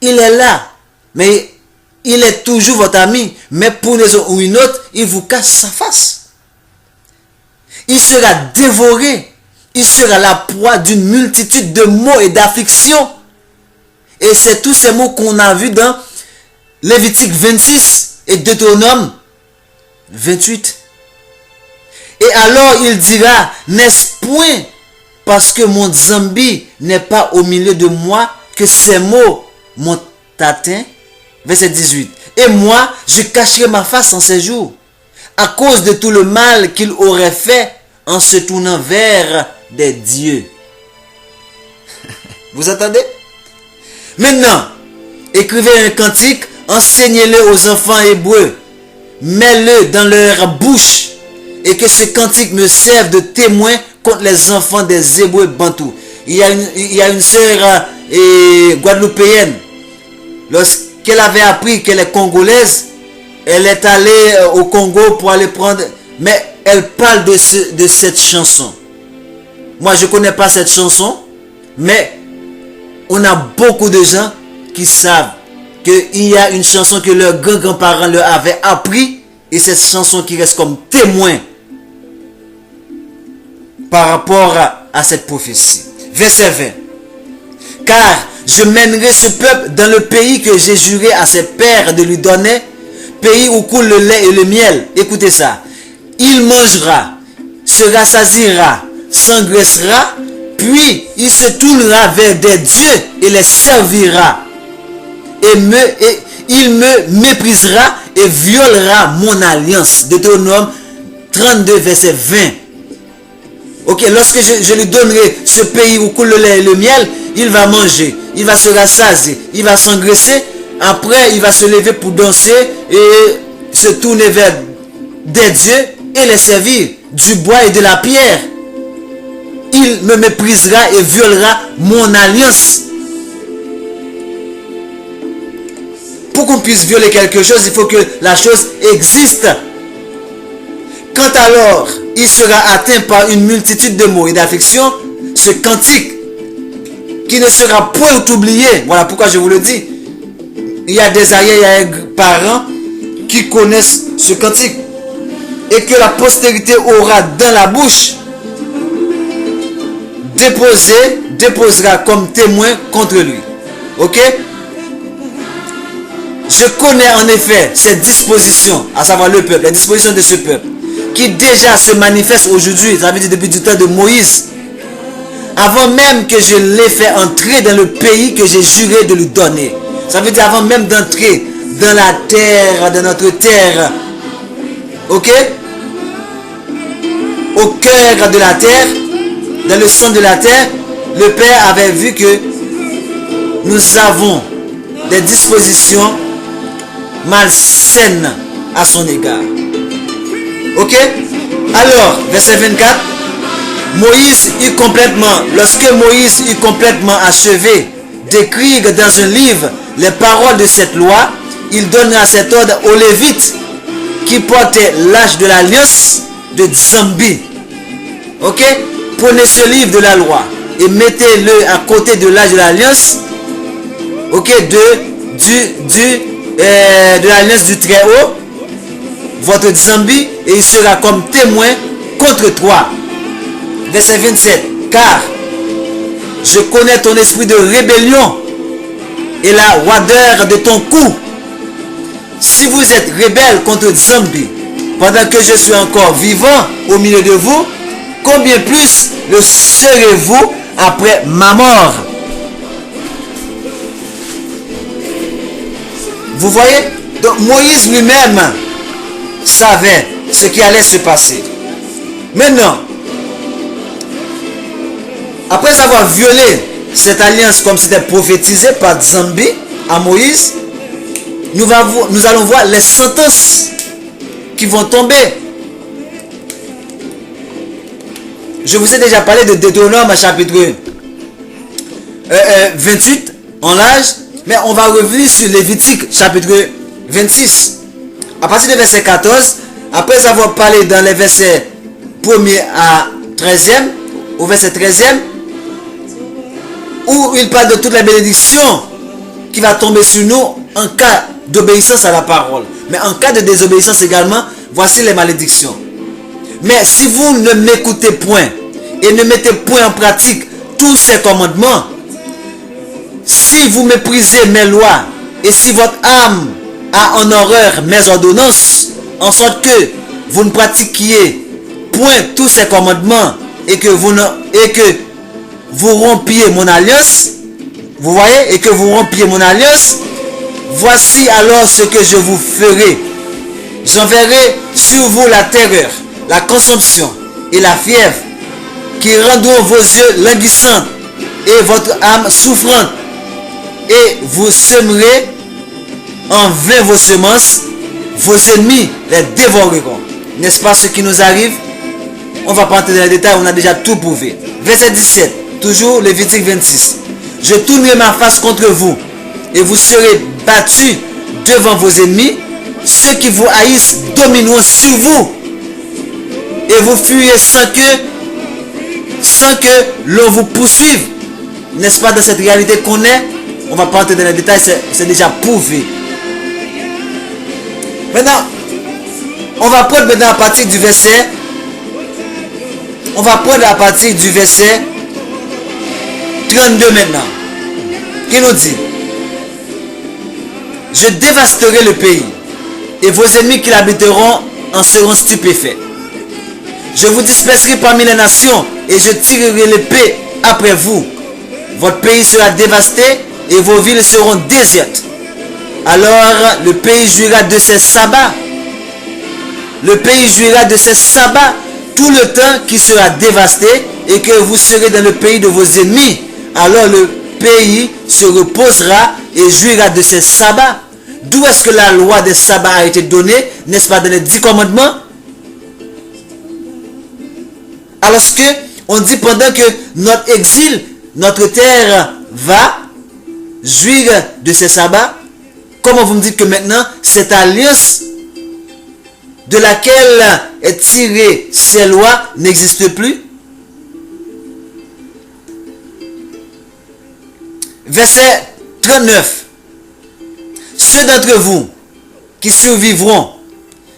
S2: il est là, mais il est toujours votre ami. Mais pour une raison ou une autre, il vous cache sa face. Il sera dévoré. Il sera la proie d'une multitude de maux et d'afflictions. Et c'est tous ces mots qu'on a vus dans Lévitique 26 et Deutéronome 28. Et alors il dira, n'est-ce point parce que mon Zambi n'est pas au milieu de moi que ces mots m'ont atteint? Verset 18. Et moi, je cacherai ma face en ces jours, à cause de tout le mal qu'il aurait fait en se tournant vers des dieux. Vous entendez? Maintenant, écrivez un cantique, enseignez-le aux enfants hébreux, mets-le dans leur bouche, et que ce cantique me serve de témoin contre les enfants des Hébreux bantous. Il y a une sœur guadeloupéenne. Lorsqu'elle avait appris qu'elle est congolaise, elle est allée au Congo pour aller prendre... Mais elle parle de cette chanson. Moi, je ne connais pas cette chanson, mais on a beaucoup de gens qui savent qu'il y a une chanson que leurs grands-parents leur avaient appris, et cette chanson qui reste comme témoin par rapport à cette prophétie. Verset 20. Car je mènerai ce peuple dans le pays que j'ai juré à ses pères de lui donner, pays où coule le lait et le miel. Écoutez ça. Il mangera, se rassasiera, s'engraissera, puis il se tournera vers des dieux et les servira. Et il me méprisera et violera mon alliance. Deutéronome 32, verset 20. Ok, lorsque je lui donnerai ce pays où coule le lait et le miel, il va manger, il va se rassasier, il va s'engraisser. Après, il va se lever pour danser et se tourner vers des dieux et les servir du bois et de la pierre. Il me méprisera et violera mon alliance. Pour qu'on puisse violer quelque chose, il faut que la chose existe. Quand alors il sera atteint par une multitude de maux et d'afflictions, ce cantique qui ne sera point oublié, voilà pourquoi je vous le dis, il y a des arrière-parents qui connaissent ce cantique et que la postérité aura dans la bouche, déposera comme témoin contre lui. Ok? Je connais en effet cette disposition, à savoir le peuple, la disposition de ce peuple, qui déjà se manifeste aujourd'hui, ça veut dire depuis du temps de Moïse, avant même que je l'ai fait entrer dans le pays que j'ai juré de lui donner. Ça veut dire avant même d'entrer dans la terre, dans notre terre. Ok? Au cœur de la terre, dans le centre de la terre, le Père avait vu que nous avons des dispositions malsaines à son égard. Ok? Alors, verset 24, Moïse eut complètement, lorsque Moïse eut complètement achevé d'écrire dans un livre les paroles de cette loi, il donna cet ordre aux Lévites qui portaient l'âge de l'alliance de Zambi. Ok? Prenez ce livre de la loi et mettez-le à côté de l'âge de l'alliance. Ok? De l'alliance du Très-Haut, votre Zambi, et il sera comme témoin contre toi. Verset 27. Car je connais ton esprit de rébellion et la roideur de ton cou. Si vous êtes rebelle contre Zambi, pendant que je suis encore vivant au milieu de vous, combien plus le serez-vous après ma mort? Vous voyez? Donc Moïse lui-même savait ce qui allait se passer. Maintenant, après avoir violé cette alliance comme c'était prophétisé par Zambi à Moïse, nous allons voir les sentences qui vont tomber. Je vous ai déjà parlé de Deutéronome chapitre 28 en l'âge, mais on va revenir sur Lévitique chapitre 26. À partir du verset 14, après avoir parlé dans les versets 1er à 13e, au verset 13e, où il parle de toutes les bénédictions qui va tomber sur nous en cas d'obéissance à la parole. Mais en cas de désobéissance également, voici les malédictions. Mais si vous ne m'écoutez point et ne mettez point en pratique tous ces commandements, si vous méprisez mes lois et si votre âme a en horreur mes ordonnances, en sorte que vous ne pratiquiez point tous ces commandements et que vous rompiez mon alliance, vous voyez, et que vous rompiez mon alliance, voici alors ce que je vous ferai. J'enverrai sur vous la terreur, la consomption et la fièvre, qui rendront vos yeux languissants et votre âme souffrante, et vous semerez en vain vos semences, vos ennemis les dévoreront. N'est-ce pas ce qui nous arrive? On va pas entrer dans les détails, on a déjà tout prouvé. Verset 17, toujours Lévitique 26. Je tournerai ma face contre vous, et vous serez battus devant vos ennemis. Ceux qui vous haïssent domineront sur vous, et vous fuirez sans que l'on vous poursuive. N'est-ce pas dans cette réalité qu'on est? On va pas entrer dans les détails, c'est déjà prouvé. Maintenant, on va prendre maintenant à partir du verset. On va prendre à partir du verset 32 maintenant. Qui nous dit: je dévasterai le pays, et vos ennemis qui l'habiteront en seront stupéfaits. Je vous disperserai parmi les nations, et je tirerai l'épée après vous. Votre pays sera dévasté, et vos villes seront désertes. Alors le pays jouira de ses sabbats. Le pays jouira de ses sabbats tout le temps qui sera dévasté, et que vous serez dans le pays de vos ennemis. Alors le pays se reposera et jouira de ses sabbats. D'où est-ce que la loi des sabbats a été donnée? N'est-ce pas dans les 10 commandements? Alors que on dit pendant que notre exil, notre terre va jouir de ses sabbats, comment vous me dites que maintenant cette alliance de laquelle est tirée ces lois n'existe plus? Verset 39. Ceux d'entre vous qui survivront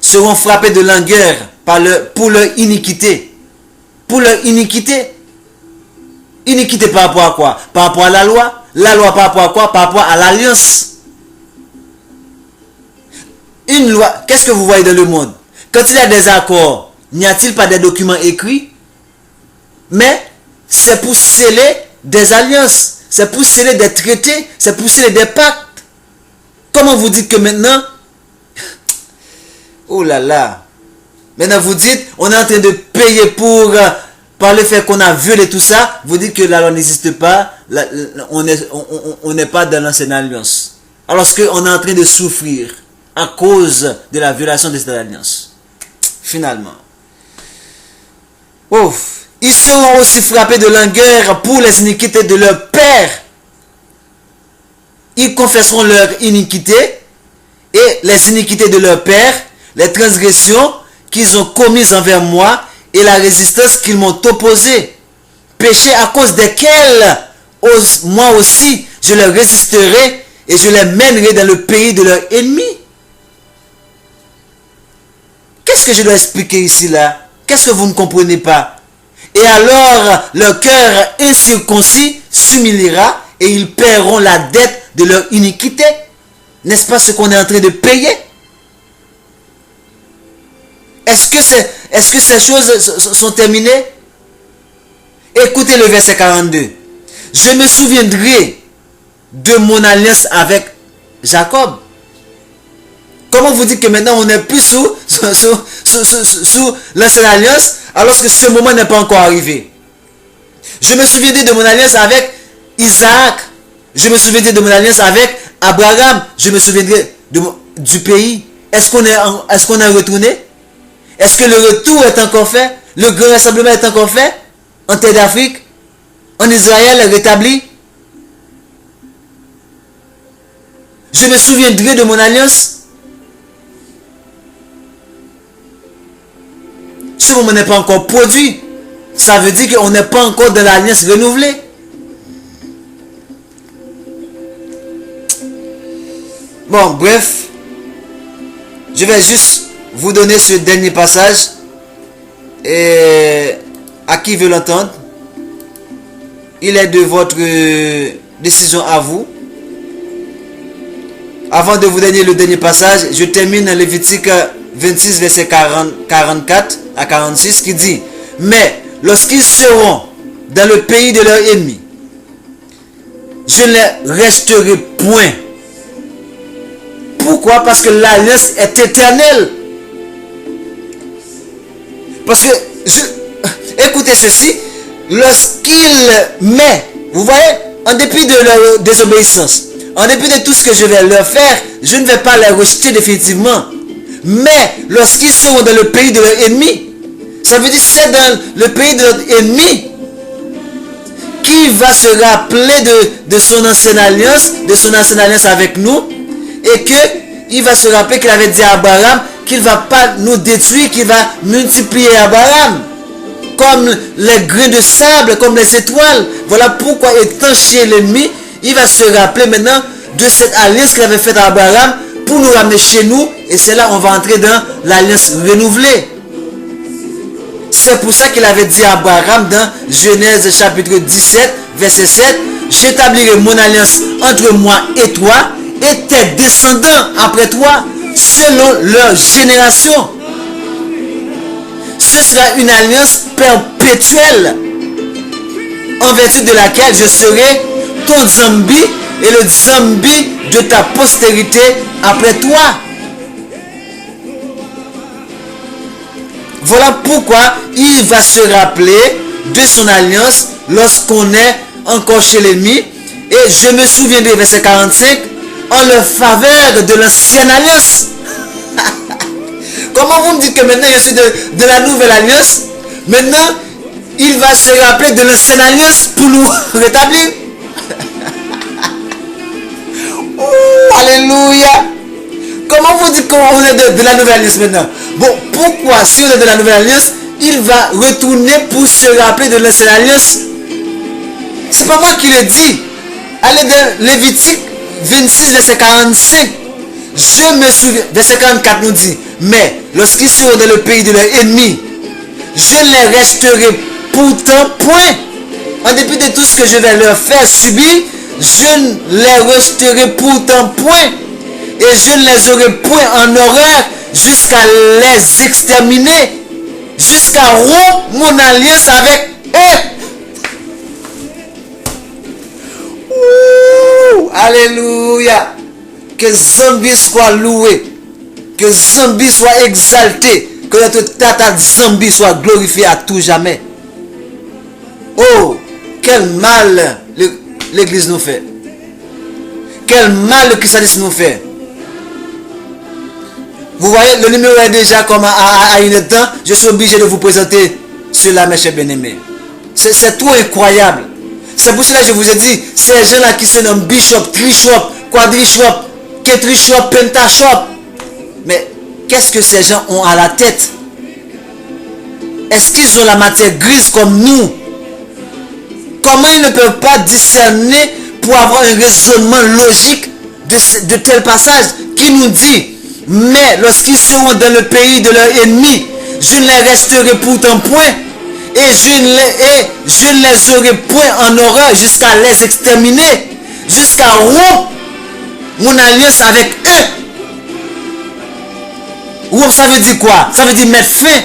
S2: seront frappés de langueur pour leur iniquité. Pour leur iniquité. Iniquité par rapport à quoi? Par rapport à la loi. La loi par rapport à quoi? Par rapport à l'alliance. Une loi, qu'est-ce que vous voyez dans le monde? Quand il y a des accords, n'y a-t-il pas des documents écrits? Mais c'est pour sceller des alliances, c'est pour sceller des traités, c'est pour sceller des pactes. Comment vous dites que maintenant, oh là là, maintenant vous dites, on est en train de payer pour, par le fait qu'on a violé tout ça, vous dites que la loi n'existe pas, on n'est pas dans l'ancienne alliance. Alors qu'on est en train de souffrir à cause de la violation de cette alliance. Finalement. Ouf. Ils seront aussi frappés de langueur pour les iniquités de leur père. Ils confesseront leur iniquité et les iniquités de leur père, les transgressions qu'ils ont commises envers moi, et la résistance qu'ils m'ont opposée. Péchés à cause desquels moi aussi je leur résisterai et je les mènerai dans le pays de leurs ennemis. Qu'est-ce que je dois expliquer ici là? Qu'est-ce que vous ne comprenez pas? Et alors leur cœur incirconcis s'humiliera et ils paieront la dette de leur iniquité. N'est-ce pas ce qu'on est en train de payer? Est-ce que ces choses sont terminées? Écoutez le verset 42. Je me souviendrai de mon alliance avec Jacob. Comment vous dites que maintenant on n'est plus sous l'ancienne alliance alors que ce moment n'est pas encore arrivé? Je me souviendrai de mon alliance avec Isaac. Je me souviendrai de mon alliance avec Abraham. Je me souviendrai du pays. Est-ce qu'on est retourné? Est-ce que le retour est encore fait? Le grand rassemblement est encore fait? En terre d'Afrique? En Israël rétabli? Je me souviendrai de mon alliance. Ce moment n'est pas encore produit. Ça veut dire qu'on n'est pas encore dans l'alliance renouvelée. Bon, bref. Je vais juste vous donner ce dernier passage. Et à qui veut l'entendre, il est de votre décision à vous. Avant de vous donner le dernier passage, je termine dans Lévitique 26, verset 44 à 46 qui dit: mais lorsqu'ils seront dans le pays de leurs ennemis, je ne les resterai point. Pourquoi? Parce que l'alliance est éternelle. Parce que, écoutez ceci, lorsqu'il met, vous voyez, en dépit de leur désobéissance, en dépit de tout ce que je vais leur faire, je ne vais pas les rejeter définitivement. Mais lorsqu'ils seront dans le pays de leurs ennemis, ça veut dire que c'est dans le pays de notre ennemi qui va se rappeler de son ancienne alliance avec nous, et qu'il va se rappeler qu'il avait dit à Abraham qu'il ne va pas nous détruire, qu'il va multiplier Abraham comme les grains de sable, comme les étoiles. Voilà pourquoi, étant chez l'ennemi, il va se rappeler maintenant de cette alliance qu'il avait faite à Abraham pour nous ramener chez nous, et c'est là on va entrer dans l'alliance renouvelée. C'est pour ça qu'il avait dit à Abraham dans Genèse chapitre 17 verset 7: j'établirai mon alliance entre moi et toi et tes descendants après toi selon leur génération. Ce sera une alliance perpétuelle en vertu de laquelle je serai ton Zambi et le Zambi de ta postérité après toi. Voilà pourquoi il va se rappeler de son alliance lorsqu'on est encore chez l'ennemi. Et je me souviendrai, verset 45, en leur faveur de l'ancienne alliance. Comment vous me dites que maintenant je suis de la nouvelle alliance? Maintenant, il va se rappeler de l'ancienne alliance pour nous rétablir. Oh, alléluia. Comment vous dites qu'on est de la nouvelle alliance maintenant? Bon, pourquoi si on est de la nouvelle alliance, il va retourner pour se rappeler de l'ancienne alliance? C'est pas moi qui le dis. Allez dans Lévitique 26, verset 45. Je me souviens, verset 44 nous dit: mais lorsqu'ils seront dans le pays de leurs ennemis, je ne les resterai pourtant point. En dépit de tout ce que je vais leur faire subir, je ne les resterai pourtant point. Et je ne les aurai point en horreur jusqu'à les exterminer, jusqu'à rompre mon alliance avec eux. Ouh, alléluia. Que Zambi soit loué, que Zambi soit exalté, que notre tata Zambi soit glorifié à tout jamais. Oh, quel mal l'église nous fait. Quel mal le christianisme nous fait. Vous voyez, le numéro est déjà comme à une temps. Je suis obligé de vous présenter cela, mes chers bien-aimés. C'est tout incroyable. C'est pour cela que je vous ai dit, ces gens-là qui se nomment Bishop, Trishop, Quadrishop, Ketrishop, Pentashop. Mais qu'est-ce que ces gens ont à la tête? Est-ce qu'ils ont la matière grise comme nous? Comment ils ne peuvent pas discerner pour avoir un raisonnement logique de tel passage qui nous dit, mais lorsqu'ils seront dans le pays de leur ennemi, je ne les resterai pourtant point, et je ne les aurai point en horreur jusqu'à les exterminer, jusqu'à rompre mon alliance avec eux. Rompre, ça veut dire quoi? Ça veut dire mettre fin.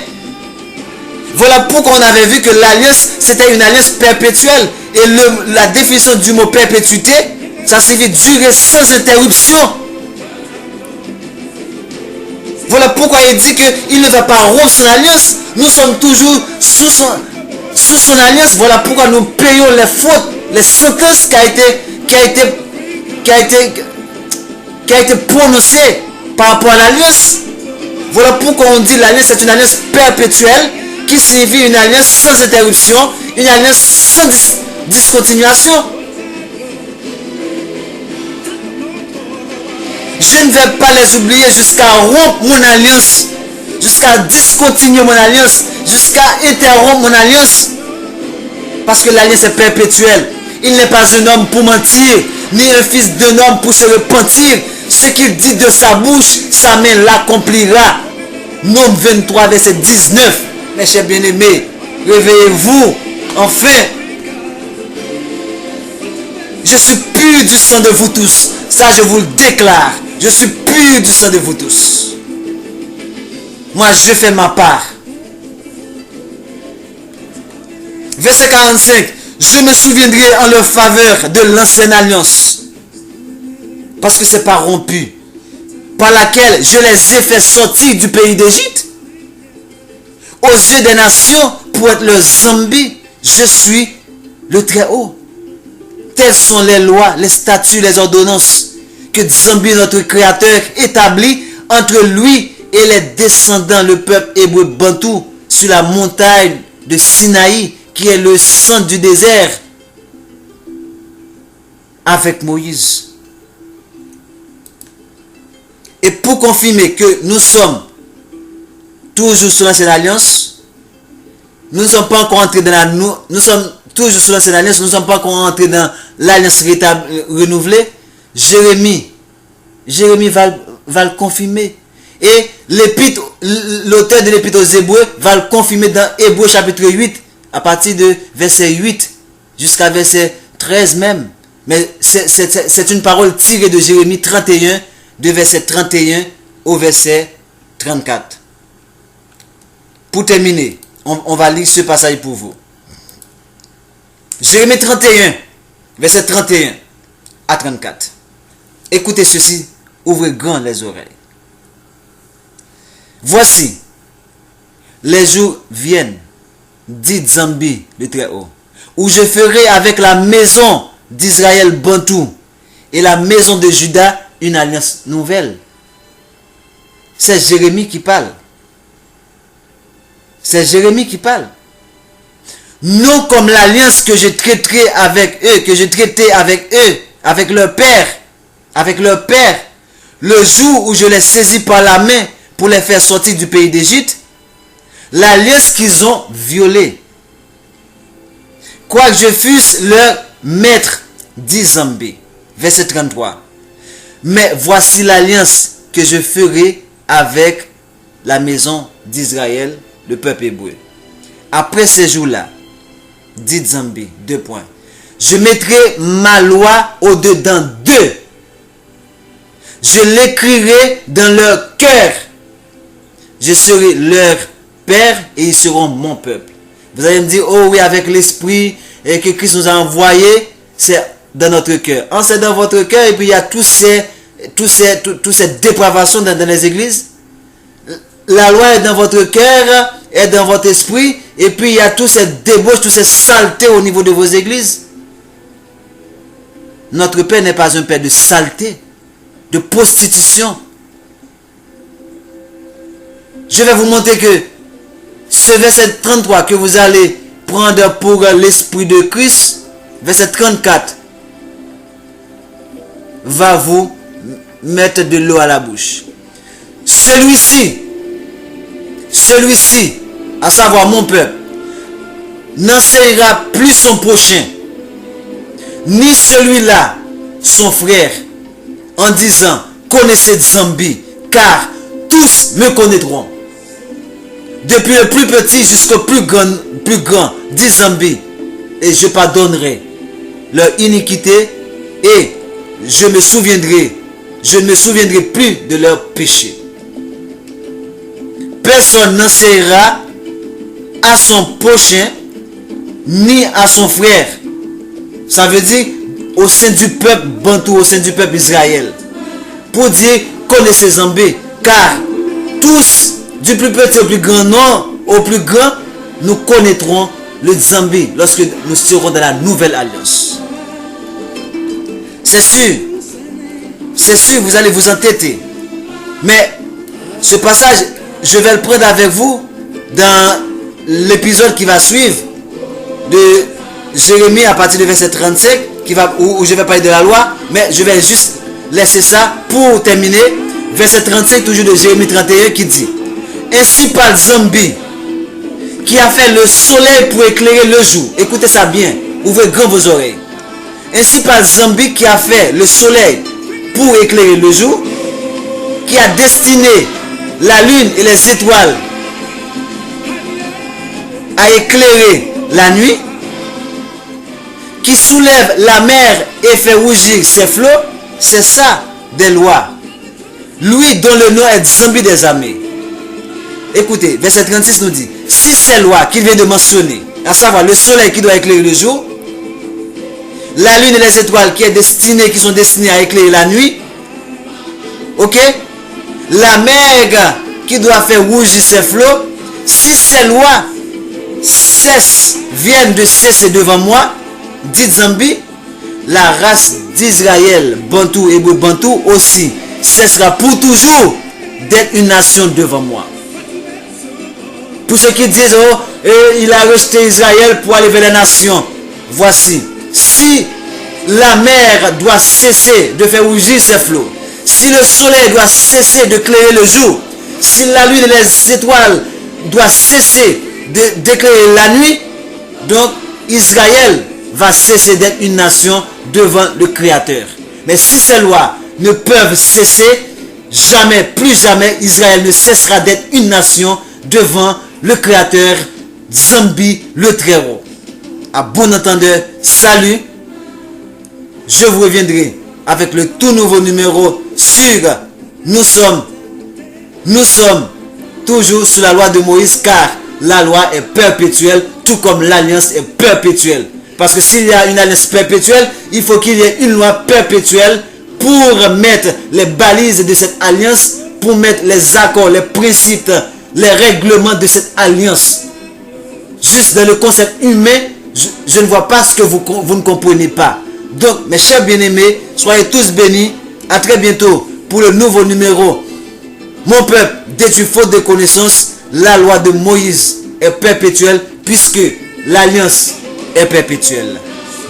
S2: Voilà pourquoi on avait vu que l'alliance, c'était une alliance perpétuelle. Et la définition du mot perpétuité, ça signifie durer sans interruption. Voilà pourquoi il dit qu'il ne va pas rompre son alliance. Nous sommes toujours sous son alliance. Voilà pourquoi nous payons les fautes, les sentences qui a été prononcées par rapport à l'alliance. Voilà pourquoi on dit l'alliance est une alliance perpétuelle, qui signifie une alliance sans interruption, une alliance sans discontinuation. Je ne vais pas les oublier jusqu'à rompre mon alliance, jusqu'à discontinuer mon alliance, jusqu'à interrompre mon alliance. Parce que l'alliance est perpétuelle. Il n'est pas un homme pour mentir, ni un fils d'un homme pour se repentir. Ce qu'il dit de sa bouche, sa main l'accomplira. Nombre 23, verset 19. Mes chers bien-aimés, réveillez-vous, enfin. Je suis pur du sang de vous tous. Ça, je vous le déclare. Je suis pur du sang de vous tous. Moi, je fais ma part. Verset 45. Je me souviendrai en leur faveur de l'ancienne alliance. Parce que c'est pas rompu. Par laquelle je les ai fait sortir du pays d'Égypte. Aux yeux des nations, pour être le Zambi, je suis le Très-Haut. Telles sont les lois, les statuts, les ordonnances que Zambi, notre Créateur, établit entre lui et les descendants, le peuple hébreu bantou, sur la montagne de Sinaï, qui est le centre du désert, avec Moïse. Et pour confirmer que nous sommes toujours sous l'ancienne alliance, nous ne sommes pas encore entrés dans nous sommes toujours sous l'ancienne alliance, nous ne sommes pas encore entrés dans l'alliance renouvelée. Jérémie va le confirmer. Et l'auteur de l'épître aux Hébreux va le confirmer dans Hébreux chapitre 8, à partir de verset 8 jusqu'à verset 13 même. Mais c'est une parole tirée de Jérémie 31, de verset 31 au verset 34. Pour terminer, on va lire ce passage pour vous. Jérémie 31, verset 31 à 34. Écoutez ceci, ouvrez grand les oreilles. Voici, les jours viennent, dit Zambi le Très-Haut, où je ferai avec la maison d'Israël bantou et la maison de Juda une alliance nouvelle. C'est Jérémie qui parle. C'est Jérémie qui parle. Non comme l'alliance que je traiterai avec eux, que je traitais avec eux, avec leur père, le jour où je les saisis par la main pour les faire sortir du pays d'Égypte, l'alliance qu'ils ont violée. Quoique je fusse leur maître, dit Zambi, verset 33. Mais voici l'alliance que je ferai avec la maison d'Israël, le peuple hébreu. Après ces jours-là, dit Zambi, 2 points. Je mettrai ma loi au-dedans d'eux. Je l'écrirai dans leur cœur. Je serai leur père et ils seront mon peuple. Vous allez me dire, oh oui, avec l'esprit que Christ nous a envoyé, c'est dans notre cœur. C'est dans votre cœur et puis il y a toutes ces dépravations dans les églises. La loi est dans votre cœur, est dans votre esprit et puis il y a toutes ces débauches, toutes ces saletés au niveau de vos églises. Notre Père n'est pas un Père de saleté, de prostitution. Je vais vous montrer que ce verset 33 que vous allez prendre pour l'esprit de Christ, verset 34, va vous mettre de l'eau à la bouche. Celui-ci à savoir mon peuple, n'enseignera plus son prochain, ni celui-là son frère, en disant, connaissez Zambi, car tous me connaîtront. Depuis le plus petit jusqu'au plus grand, dit Zambi, et je pardonnerai leur iniquité, et je ne me souviendrai plus de leurs péchés. Personne n'enseignera à son prochain, ni à son frère. Ça veut dire au sein du peuple bantou, au sein du peuple Israël. Pour dire, connaissez Zambé, car tous, du plus petit au plus grand, non, au plus grand, nous connaîtrons le Zambé lorsque nous serons dans la nouvelle alliance. C'est sûr, vous allez vous entêter. Mais ce passage, je vais le prendre avec vous dans l'épisode qui va suivre de Jérémie à partir du verset 35 où je vais parler de la loi, mais je vais juste laisser ça pour terminer. Verset 35 toujours de Jérémie 31 qui dit: ainsi parle Zambi qui a fait le soleil pour éclairer le jour. Écoutez ça bien, ouvrez grand vos oreilles. Ainsi parle Zambi qui a fait le soleil pour éclairer le jour, qui a destiné la lune et les étoiles à éclairer la nuit, qui soulève la mer et fait rougir ses flots. C'est ça des lois. Lui dont le nom est Zambi des armées. Écoutez, verset 36 nous dit, si ces lois qu'il vient de mentionner, à savoir le soleil qui doit éclairer le jour, la lune et les étoiles qui sont destinées à éclairer la nuit, ok, la mer qui doit faire rougir ses flots, si ces lois viennent de cesser devant moi, dit Zambi, la race d'Israël, Bantou et Bantou aussi, cessera pour toujours d'être une nation devant moi. Pour ceux qui disent, oh, il a rejeté Israël pour aller vers les nations, voici, si la mer doit cesser de faire rougir ses flots, si le soleil doit cesser de clairer le jour, si la lune et les étoiles doivent cesser d'éclairer la nuit, donc Israël va cesser d'être une nation devant le Créateur. Mais si ces lois ne peuvent cesser, jamais, plus jamais, Israël ne cessera d'être une nation devant le Créateur, Zambi le Très-Haut. À bon entendeur, salut. Je vous reviendrai avec le tout nouveau numéro sur nous sommes toujours sous la loi de Moïse, car la loi est perpétuelle, tout comme l'alliance est perpétuelle. Parce que s'il y a une alliance perpétuelle, il faut qu'il y ait une loi perpétuelle pour mettre les balises de cette alliance, pour mettre les accords, les principes, les règlements de cette alliance. Juste dans le concept humain, je ne vois pas ce que vous ne comprenez pas. Donc, mes chers bien-aimés, soyez tous bénis. À très bientôt pour le nouveau numéro. Mon peuple, détruit faute de connaissance, la loi de Moïse est perpétuelle puisque l'alliance est perpétuelle.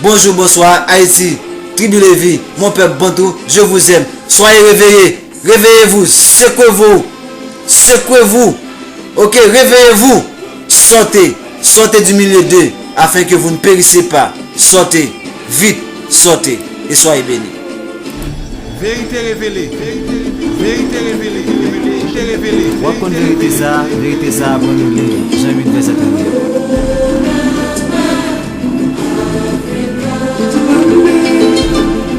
S2: Bonjour, bonsoir, Haïti, tribu Lévi, mon peuple Bantou, je vous aime. Soyez réveillés, réveillez-vous, secouez-vous. Ok, réveillez-vous, sortez du milieu d'eux afin que vous ne périssez pas. Sortez, vite, sortez et soyez bénis.
S1: Vérité révélée, vérité révélée, vérité révélée.
S2: Vérité ça, bon nous, Jean-Hugues verset 1.